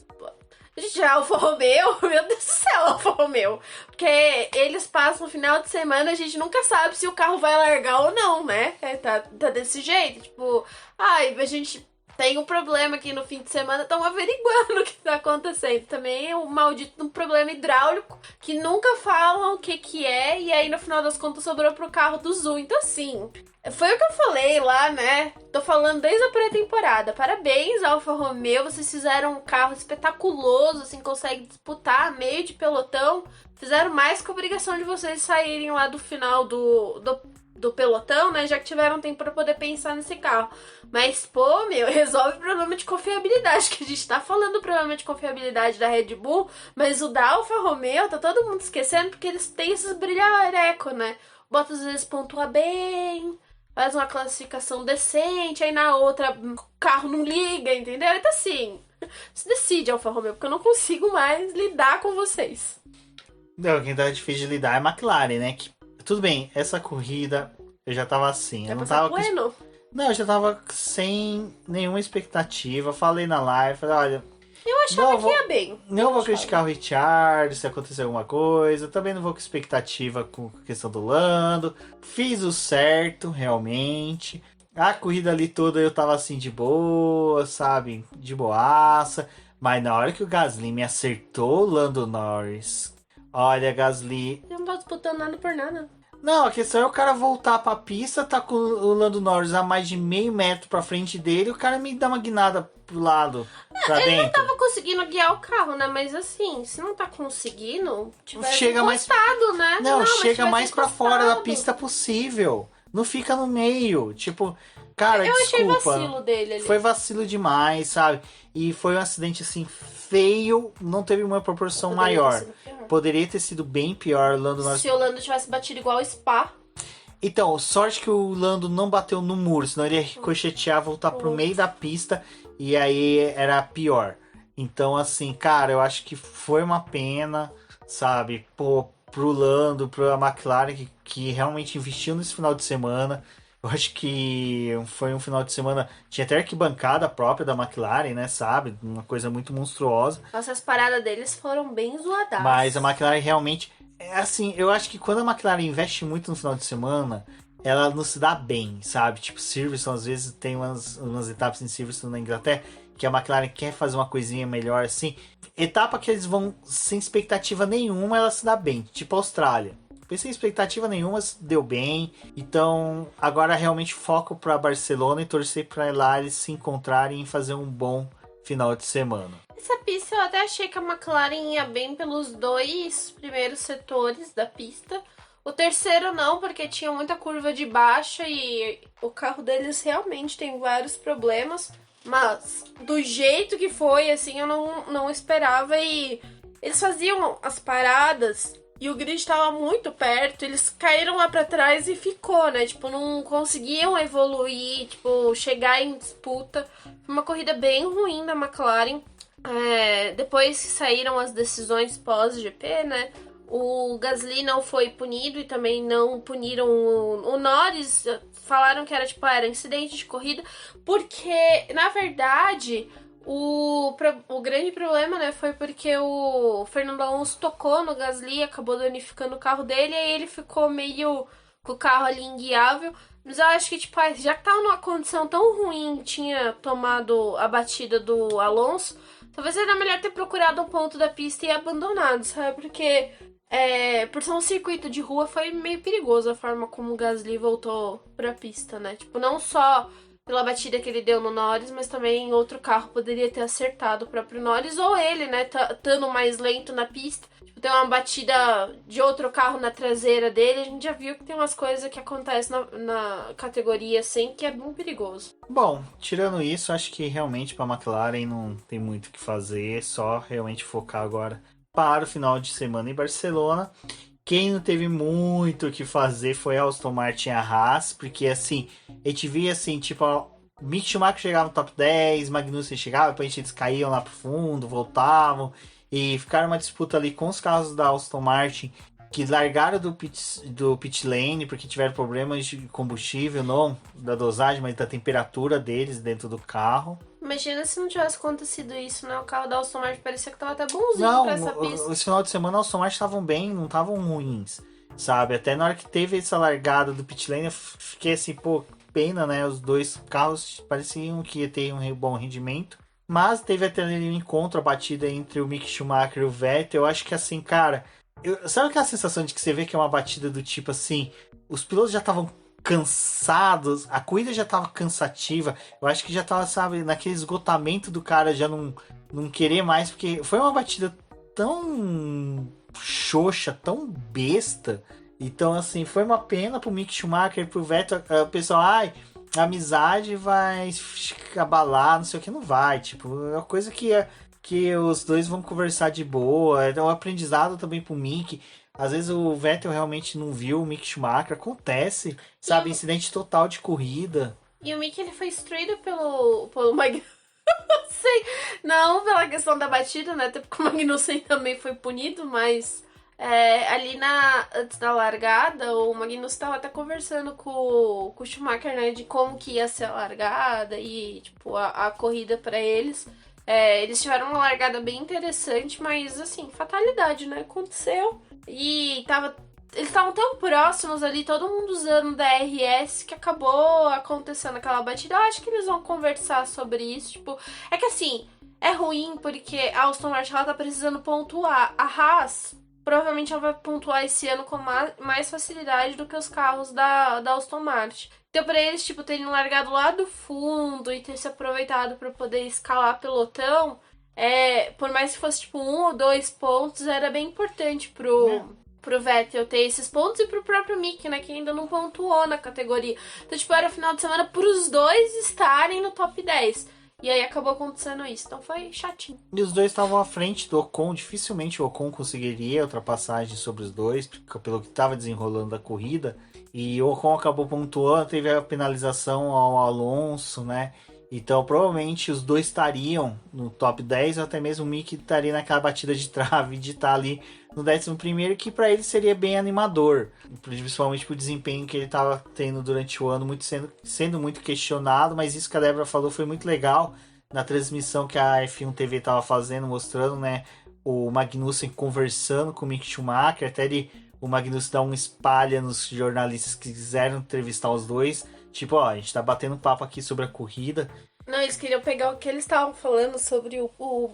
Gente, a Alfa Romeo, meu Deus do céu, Alfa Romeo. Porque eles passam no final de semana, a gente nunca sabe se o carro vai largar ou não, né? Tá desse jeito, tipo... a gente... Tem um problema aqui no fim de semana, estão averiguando o que tá acontecendo. Também é um maldito problema hidráulico que nunca falam o que é, e aí no final das contas sobrou pro carro do Zou. Então assim, foi o que eu falei lá, né? Tô falando desde a pré-temporada. Parabéns, Alfa Romeo, vocês fizeram um carro espetaculoso, assim, consegue disputar meio de pelotão. Fizeram mais que a obrigação de vocês saírem lá do final do pelotão, né? Já que tiveram tempo pra poder pensar nesse carro. Mas, pô, resolve o problema de confiabilidade, que a gente tá falando do problema de confiabilidade da Red Bull, mas o da Alfa Romeo tá todo mundo esquecendo porque eles têm esses brilhareco, né? Bottas às vezes pontua bem, faz uma classificação decente, aí na outra o carro não liga, entendeu? Então assim, se decide, Alfa Romeo, porque eu não consigo mais lidar com vocês. Não, quem tá difícil de lidar é a McLaren, né? Que, tudo bem, essa corrida eu já tava assim, eu não tava Não, eu já tava sem nenhuma expectativa. Falei na live, falei, olha... Eu achava que ia bem. Não vou criticar o Richard se acontecer alguma coisa. Também não vou com expectativa com a questão do Lando. Fiz o certo, realmente. A corrida ali toda eu tava assim de boa, sabe? De boaça. Mas na hora que o Gasly me acertou o Lando Norris, olha, Gasly. Eu não tô disputando nada por nada. Não, a questão é o cara voltar pra pista, tá com o Lando Norris a mais de meio metro pra frente dele, o cara me dá uma guinada pro lado, pra Ele não dentro. tava conseguindo guiar o carro, né? Mas assim, se não tá conseguindo, tivesse Chega mais- encostado, né? Não, mas chega tivesse mais pra fora da encostado. pista possível. Não fica no meio. Tipo, cara, Eu achei desculpa. vacilo dele ali. Foi vacilo demais, sabe? E foi um acidente assim feio, não teve uma proporção Poderia ter maior. sido pior. Poderia ter sido bem pior, o Lando Norris. Se o Lando tivesse batido igual o Spa, Então, sorte que o Lando não bateu no muro, senão ele ia ricochetear, voltar pro meio da pista e aí era pior. Então, assim, cara, eu acho que foi uma pena, sabe? Pô, pro Lando, pra McLaren, que realmente investiu nesse final de semana. Eu acho que foi um final de semana. Tinha até arquibancada própria da McLaren, né? Sabe? Uma coisa muito monstruosa. nossas paradas deles foram bem zoadas. Mas a McLaren realmente. É assim, eu acho que quando a McLaren investe muito no final de semana, ela não se dá bem, sabe? Tipo, Silverstone, às vezes tem umas etapas em Silverstone na Inglaterra que a McLaren quer fazer uma coisinha melhor assim. Etapa que eles vão sem expectativa nenhuma, ela se dá bem. Tipo a Austrália. Sem expectativa nenhuma, deu bem. Então, agora realmente foco para Barcelona e torcer para lá eles se encontrarem e fazer um bom final de semana. Essa pista eu até achei que a McLaren ia bem pelos 2 primeiros setores da pista. O terceiro não, porque tinha muita curva de baixa e o carro deles realmente tem vários problemas. Mas do jeito que foi, assim, eu não esperava. E eles faziam as paradas e o grid tava muito perto. Eles caíram lá pra trás e ficou, né? Tipo, não conseguiam evoluir, tipo, chegar em disputa. Foi uma corrida bem ruim da McLaren. Depois que saíram as decisões pós-GP, né? O Gasly não foi punido e também não puniram o Norris. Falaram que era incidente de corrida, porque, na verdade, o grande problema, né, foi porque o Fernando Alonso tocou no Gasly, acabou danificando o carro dele, e aí ele ficou meio com o carro ali inguiável. Mas eu acho que, tipo, já que tava numa condição tão ruim, tinha tomado a batida do Alonso, talvez era melhor ter procurado um ponto da pista e abandonado, sabe? Porque por ser um circuito de rua foi meio perigoso a forma como o Gasly voltou pra pista, né? Tipo, não só pela batida que ele deu no Norris, mas também outro carro poderia ter acertado o próprio Norris, ou ele, né, estando mais lento na pista. Tipo, tem uma batida de outro carro na traseira dele, a gente já viu que tem umas coisas que acontecem na categoria assim, que é bem perigoso. Bom, tirando isso, acho que realmente para a McLaren não tem muito o que fazer, só realmente focar agora para o final de semana em Barcelona. Quem não teve muito o que fazer foi a Aston Martin e a Haas, porque assim, a gente via assim, tipo, Mick Schumacher chegava no top 10, Magnussen chegava, depois eles caíam lá pro fundo, voltavam, e ficaram uma disputa ali com os carros da Aston Martin, que largaram do pit lane, porque tiveram problemas de combustível, não da dosagem, mas da temperatura deles dentro do carro. Imagina se não tivesse acontecido isso, né? O carro da Aston Martin parecia que tava até bonzinho pra essa pista. Esse final de semana os Aston Martin estavam bem, não estavam ruins, sabe? Até na hora que teve essa largada do pit lane, eu fiquei assim, pô, pena, né? Os dois carros pareciam que ia ter um bom rendimento. Mas teve até um encontro, a batida entre o Mick Schumacher e o Vettel. Eu acho que assim, cara, sabe aquela sensação de que você vê que é uma batida do tipo assim, os pilotos já estavam cansados, a corrida já tava cansativa, eu acho que já tava, sabe, naquele esgotamento do cara já não querer mais, porque foi uma batida tão xoxa, tão besta. Então, assim, foi uma pena pro Mick Schumacher, pro Vettel, o pessoal, a amizade vai abalar, não sei o que, não vai, tipo, é uma coisa que os dois vão conversar de boa, é um aprendizado também pro Mick. Às vezes o Vettel realmente não viu o Mick Schumacher, acontece, sabe? Incidente total de corrida. E o Mick, ele foi instruído pelo Magnussen, não pela questão da batida, né? Até porque o Magnussen também foi punido, mas ali antes da largada, o Magnussen estava até conversando com o Schumacher, né? De como que ia ser a largada e, tipo, a corrida para eles. Eles tiveram uma largada bem interessante, mas, assim, fatalidade, né? Aconteceu. E tava eles estavam tão próximos ali, todo mundo usando DRS, que acabou acontecendo aquela batida. Eu acho que eles vão conversar sobre isso, tipo... É que assim, é ruim porque a Aston Martin, ela tá precisando pontuar. A Haas, provavelmente ela vai pontuar esse ano com mais facilidade do que os carros da Aston Martin. Então, pra eles, tipo, terem largado lá do fundo e ter se aproveitado pra poder escalar pelotão, por mais que fosse, tipo, 1 ou 2 pontos, era bem importante pro Vettel ter esses pontos e pro próprio Mick, né, que ainda não pontuou na categoria. Então, tipo, era final de semana pros dois estarem no top 10. E aí acabou acontecendo isso. Então foi chatinho. E os dois estavam à frente do Ocon. Dificilmente o Ocon conseguiria ultrapassagem sobre os dois, pelo que estava desenrolando a corrida. E o Ocon acabou pontuando, teve a penalização ao Alonso, né? Então provavelmente os dois estariam no top 10, ou até mesmo o Mick estaria naquela batida de trave de estar ali no 11º, que para ele seria bem animador, principalmente pro desempenho que ele estava tendo durante o ano, sendo muito questionado. Mas isso que a Débora falou foi muito legal na transmissão que a F1 TV estava fazendo, mostrando, né, o Magnussen conversando com o Mick Schumacher, até o Magnussen dá um espalha nos jornalistas que quiseram entrevistar os dois, tipo, ó, a gente tá batendo papo aqui sobre a corrida. Não, eles queriam pegar o que eles estavam falando sobre o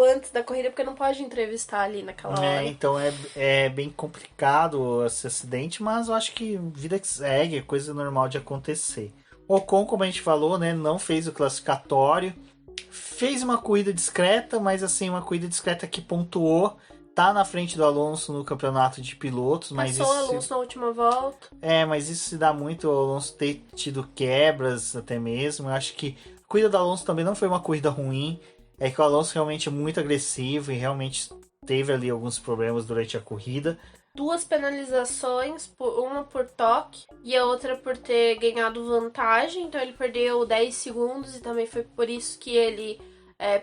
antes da corrida, porque não pode entrevistar ali naquela hora. Então é bem complicado esse acidente, mas eu acho que vida que segue, é coisa normal de acontecer. O Ocon, como a gente falou, né, não fez o classificatório, fez uma corrida discreta, mas assim, uma corrida discreta que pontuou, tá na frente do Alonso no campeonato de pilotos. Mas passou o Alonso na última volta. Mas isso se dá muito ao Alonso ter tido quebras até mesmo. Eu acho que a corrida do Alonso também não foi uma corrida ruim. É que o Alonso realmente é muito agressivo e realmente teve ali alguns problemas durante a corrida. 2 penalizações, uma por toque e a outra por ter ganhado vantagem. Então ele perdeu 10 segundos e também foi por isso que ele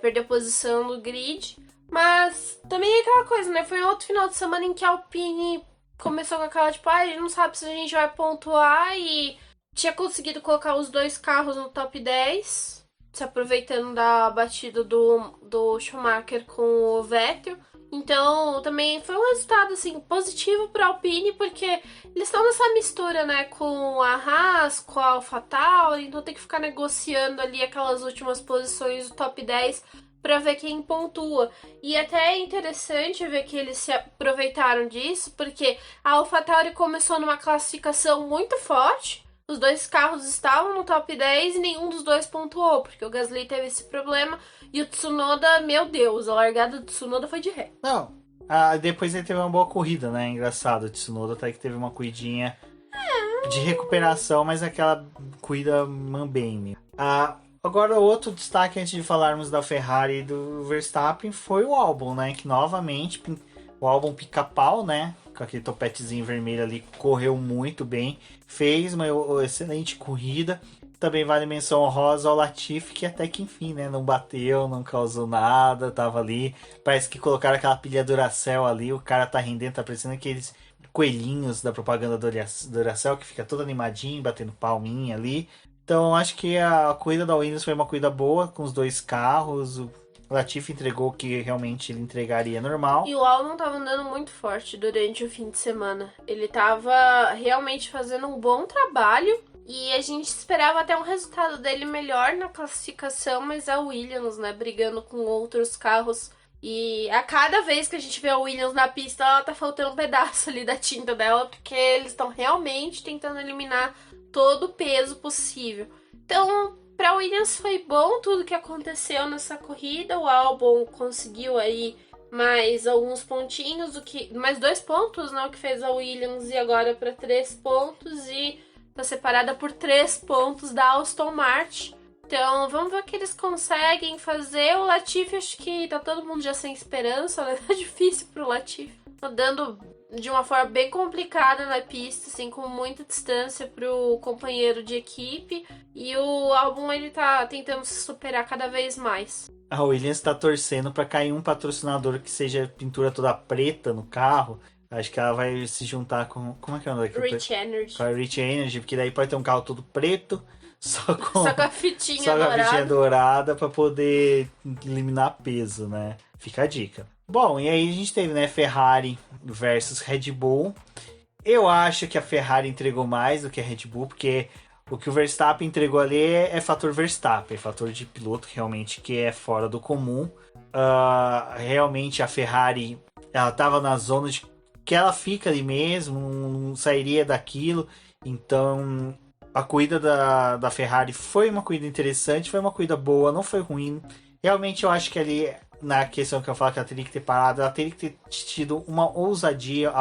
perdeu posição no grid. Mas também é aquela coisa, né? Foi outro final de semana em que a Alpine começou com aquela, tipo, a gente não sabe se a gente vai pontuar, e tinha conseguido colocar os 2 carros no top 10, se aproveitando da batida do Schumacher com o Vettel. Então, também foi um resultado, assim, positivo para a Alpine, porque eles estão nessa mistura, né, com a Haas, com a AlphaTauri, então tem que ficar negociando ali aquelas últimas posições do top 10 para ver quem pontua. E até é interessante ver que eles se aproveitaram disso, porque a AlphaTauri começou numa classificação muito forte. Os 2 carros estavam no top 10 e nenhum dos 2 pontuou, porque o Gasly teve esse problema e o Tsunoda, meu Deus, a largada do Tsunoda foi de ré. Não, depois ele teve uma boa corrida, né? Engraçado, o Tsunoda até que teve uma corridinha de recuperação, mas aquela corrida mambeme. Agora, outro destaque antes de falarmos da Ferrari e do Verstappen foi o Albon, né? Que novamente, o Albon pica-pau, né? Com aquele topetezinho vermelho ali, correu muito bem, fez uma excelente corrida. Também vale menção honrosa ao Latifi, que até que enfim, né? Não bateu, não causou nada, tava ali. Parece que colocaram aquela pilha Duracell ali, o cara tá rendendo, tá parecendo aqueles coelhinhos da propaganda do Duracell, que fica todo animadinho, batendo palminha ali. Então, acho que a corrida da Williams foi uma corrida boa, com os 2 carros. O Latifi entregou o que realmente ele entregaria normal. E o Albon tava andando muito forte durante o fim de semana. Ele tava realmente fazendo um bom trabalho. E a gente esperava até um resultado dele melhor na classificação, mas a Williams, né, brigando com outros carros. E a cada vez que a gente vê a Williams na pista, ela tá faltando um pedaço ali da tinta dela, porque eles estão realmente tentando eliminar todo o peso possível. Então, para a Williams foi bom tudo que aconteceu nessa corrida. O Albon conseguiu aí mais alguns pontinhos, mais 2 pontos, né, o que fez a Williams ir agora para 3 pontos e tá separada por 3 pontos da Aston Martin. Então, vamos ver o que eles conseguem fazer. O Latifi, acho que tá todo mundo já sem esperança, né? Tá difícil pro Latifi. Tá dando de uma forma bem complicada na pista, assim, com muita distância pro companheiro de equipe. E o Albon, ele tá tentando se superar cada vez mais. A Williams tá torcendo pra cair um patrocinador que seja pintura toda preta no carro. Acho que ela vai se juntar com... Como é que é o nome daquele? Rich Energy. Com a Rich Energy, porque daí pode ter um carro todo preto, só com a fitinha dourada. Só com a fitinha dourada pra poder eliminar peso, né? Fica a dica. Bom, e aí a gente teve, né, Ferrari versus Red Bull. Eu acho que a Ferrari entregou mais do que a Red Bull, porque o que o Verstappen entregou ali é fator Verstappen, fator de piloto realmente que é fora do comum. Realmente a Ferrari, ela estava na zona de que ela fica ali mesmo, não sairia daquilo. Então a corrida da Ferrari foi uma corrida interessante, foi uma corrida boa, não foi ruim. Realmente eu acho que ali, na questão que eu falo que ela teria que ter parado, ela teria que ter tido uma ousadia,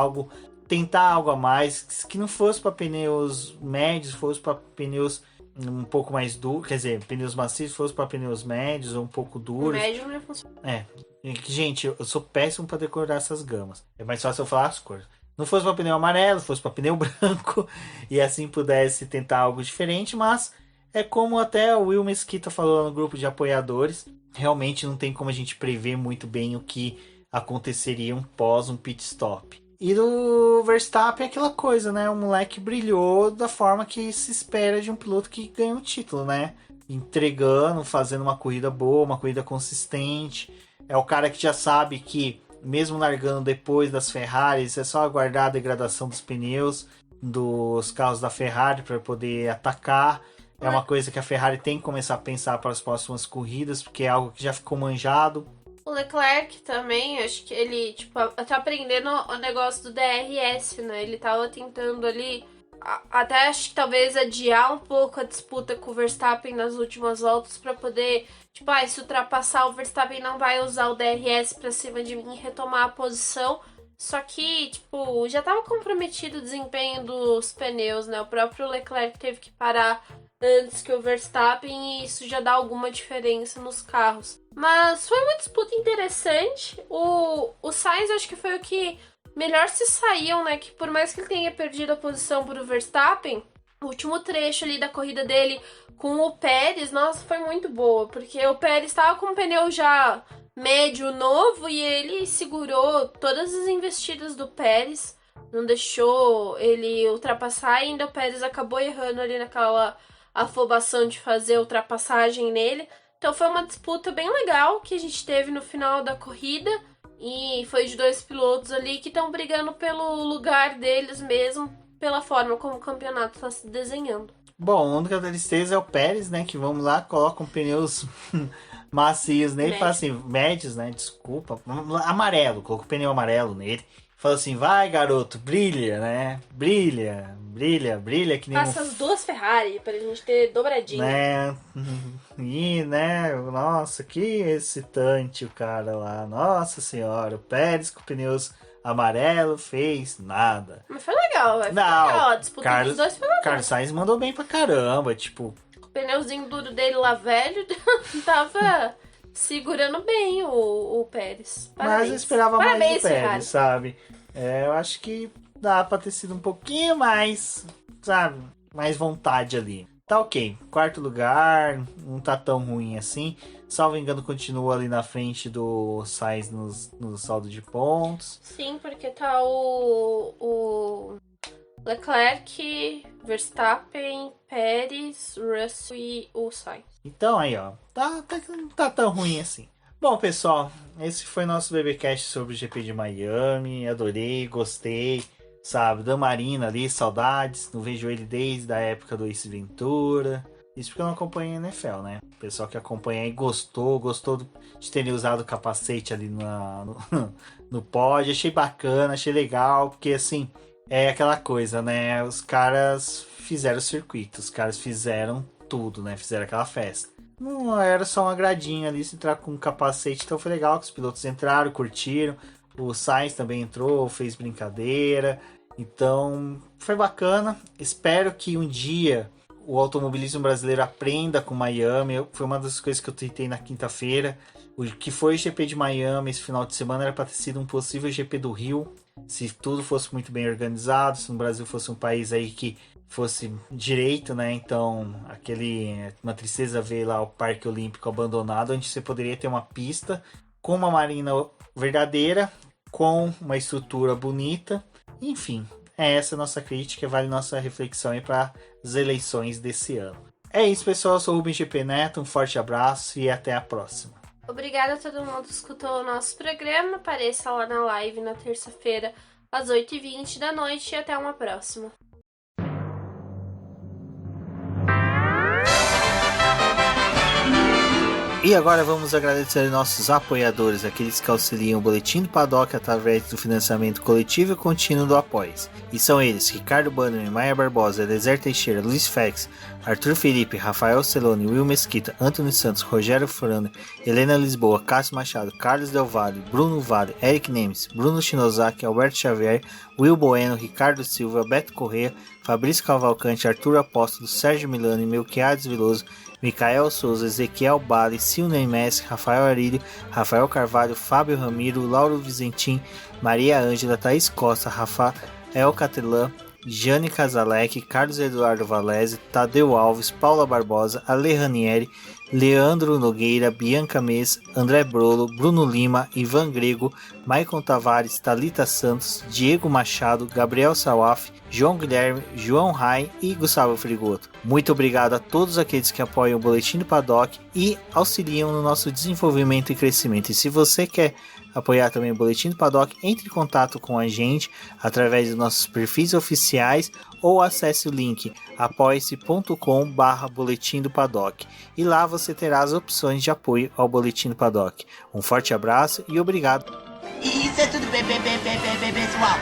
tentar algo a mais, que não fosse para pneus médios, fosse para pneus um pouco mais duros, quer dizer, pneus macios, fosse para pneus médios ou um pouco duros. Médio não funciona. Gente, eu sou péssimo para decorar essas gamas. É mais fácil eu falar as cores. Não fosse para pneu amarelo, fosse para pneu branco e assim pudesse tentar algo diferente, mas é como até o Will Mesquita falou no grupo de apoiadores, realmente não tem como a gente prever muito bem o que aconteceria pós um pit stop. E do Verstappen é aquela coisa, né? O moleque brilhou da forma que se espera de um piloto que ganha o título, né? Entregando, fazendo uma corrida boa, uma corrida consistente. É o cara que já sabe que, mesmo largando depois das Ferraris, é só aguardar a degradação dos pneus dos carros da Ferrari para poder atacar. É uma coisa que a Ferrari tem que começar a pensar para as próximas corridas, porque é algo que já ficou manjado. O Leclerc também, acho que ele, tipo, tá aprendendo o negócio do DRS, né? Ele tava tentando ali, até acho que talvez adiar um pouco a disputa com o Verstappen nas últimas voltas pra poder, tipo, se ultrapassar o Verstappen não vai usar o DRS pra cima de mim e retomar a posição. Só que, tipo, já tava comprometido o desempenho dos pneus, né? O próprio Leclerc teve que parar antes que o Verstappen e isso já dá alguma diferença nos carros. Mas foi uma disputa interessante. O Sainz acho que foi o que melhor se saiu, né? Que por mais que ele tenha perdido a posição para o Verstappen, o último trecho ali da corrida dele com o Pérez, nossa, foi muito boa. Porque o Pérez estava com o pneu já médio novo e ele segurou todas as investidas do Pérez. Não deixou ele ultrapassar, ainda o Pérez acabou errando ali naquela afobação de fazer ultrapassagem nele. Então foi uma disputa bem legal que a gente teve no final da corrida. E foi de dois pilotos ali que estão brigando pelo lugar deles mesmo, pela forma como o campeonato está se desenhando. Bom, a única tristeza é o Pérez, né? Que vamos lá, colocam pneus macios nele, fala assim, médios, né? Desculpa, amarelo, colocou o pneu amarelo nele. Fala assim, vai garoto, brilha, né? Brilha, brilha, brilha. Que nem passa as duas Ferrari pra gente ter dobradinha. Né? E, né? Nossa, que excitante o cara lá. Nossa senhora, o Pérez com pneus amarelo fez nada. Mas foi legal, velho. Não, legal. A disputa dos dois foi legal. Carlos Sainz mandou bem pra caramba, tipo... O pneuzinho duro dele lá velho tava segurando bem o Pérez. Parabéns. Mas eu esperava mais do Pérez, Ferrari. sabe? Eu acho que dá pra ter sido um pouquinho mais, sabe? Mais vontade ali. Tá ok. Quarto lugar, não tá tão ruim assim. Salvo engano, continua ali na frente do Sainz no saldo de pontos. Sim, porque tá o Leclerc, Verstappen, Pérez, Russell e o Sainz. Então aí, ó. Não tá tão ruim assim. Bom, pessoal, esse foi nosso BBcast sobre o GP de Miami. Adorei, gostei. Sabe, Dan Marino ali, saudades. Não vejo ele desde a época do Ace Ventura. Isso porque eu não acompanho a NFL, né? O pessoal que acompanha aí gostou de terem usado o capacete ali no pod. Achei bacana, achei legal, porque assim, é aquela coisa, né? Os caras fizeram o circuito, os caras fizeram tudo, né? Fizeram aquela festa. Não era só uma gradinha ali, se entrar com um capacete, então foi legal que os pilotos entraram, curtiram. O Sainz também entrou, fez brincadeira. Então, foi bacana. Espero que um dia o automobilismo brasileiro aprenda com Miami. Foi uma das coisas que eu tuitei na quinta-feira. O que foi o GP de Miami esse final de semana era para ter sido um possível GP do Rio. Se tudo fosse muito bem organizado, se o Brasil fosse um país aí que fosse direito, né? Então, uma tristeza ver lá o Parque Olímpico abandonado, onde você poderia ter uma pista com uma marina verdadeira, com uma estrutura bonita. Enfim, essa a nossa crítica, vale nossa reflexão aí para as eleições desse ano. É isso, pessoal. Eu sou o Rubens GP Neto, um forte abraço e até a próxima. Obrigada a todo mundo que escutou o nosso programa. Apareça lá na live na terça-feira às 8h20 da noite, e até uma próxima. E agora vamos agradecer nossos apoiadores, aqueles que auxiliam o Boletim do Paddock através do financiamento coletivo e contínuo do Apoia-se. E são eles: Ricardo Bannerman, Maia Barbosa, Eliezer Teixeira, Luiz Félix, Arthur Felipe, Rafael Celone, Will Mesquita, Antônio Santos, Rogério Furano, Helena Lisboa, Cássio Machado, Carlos Del Valle, Bruno Vale, Eric Nemes, Bruno Shinozaki, Alberto Xavier, Will Bueno, Ricardo Silva, Beto Corrêa, Fabrício Cavalcante, Arthur Apóstolo, Sérgio Milani, Melquiades Veloso, Micael Souza, Ezequiel Bale, Silney Messi, Rafael Arílio, Rafael Carvalho, Fábio Ramiro, Lauro Vizentim, Maria Ângela, Thaís Costa, Rafael Catelã, Jane Casalec, Carlos Eduardo Valese, Tadeu Alves, Paula Barbosa, Ale Ranieri, Leandro Nogueira, Bianca Mês, André Brolo, Bruno Lima, Ivan Grego, Maicon Tavares, Thalita Santos, Diego Machado, Gabriel Sawaf, João Guilherme, João Rai e Gustavo Frigoto. Muito obrigado a todos aqueles que apoiam o Boletim do Paddock e auxiliam no nosso desenvolvimento e crescimento. E se você quer apoiar também o Boletim do Paddock, entre em contato com a gente através dos nossos perfis oficiais ou acesse o link apoia-se.com/Boletim do Paddock e lá você terá as opções de apoio ao Boletim do Paddock. Um forte abraço e obrigado. Isso é tudo, pessoal.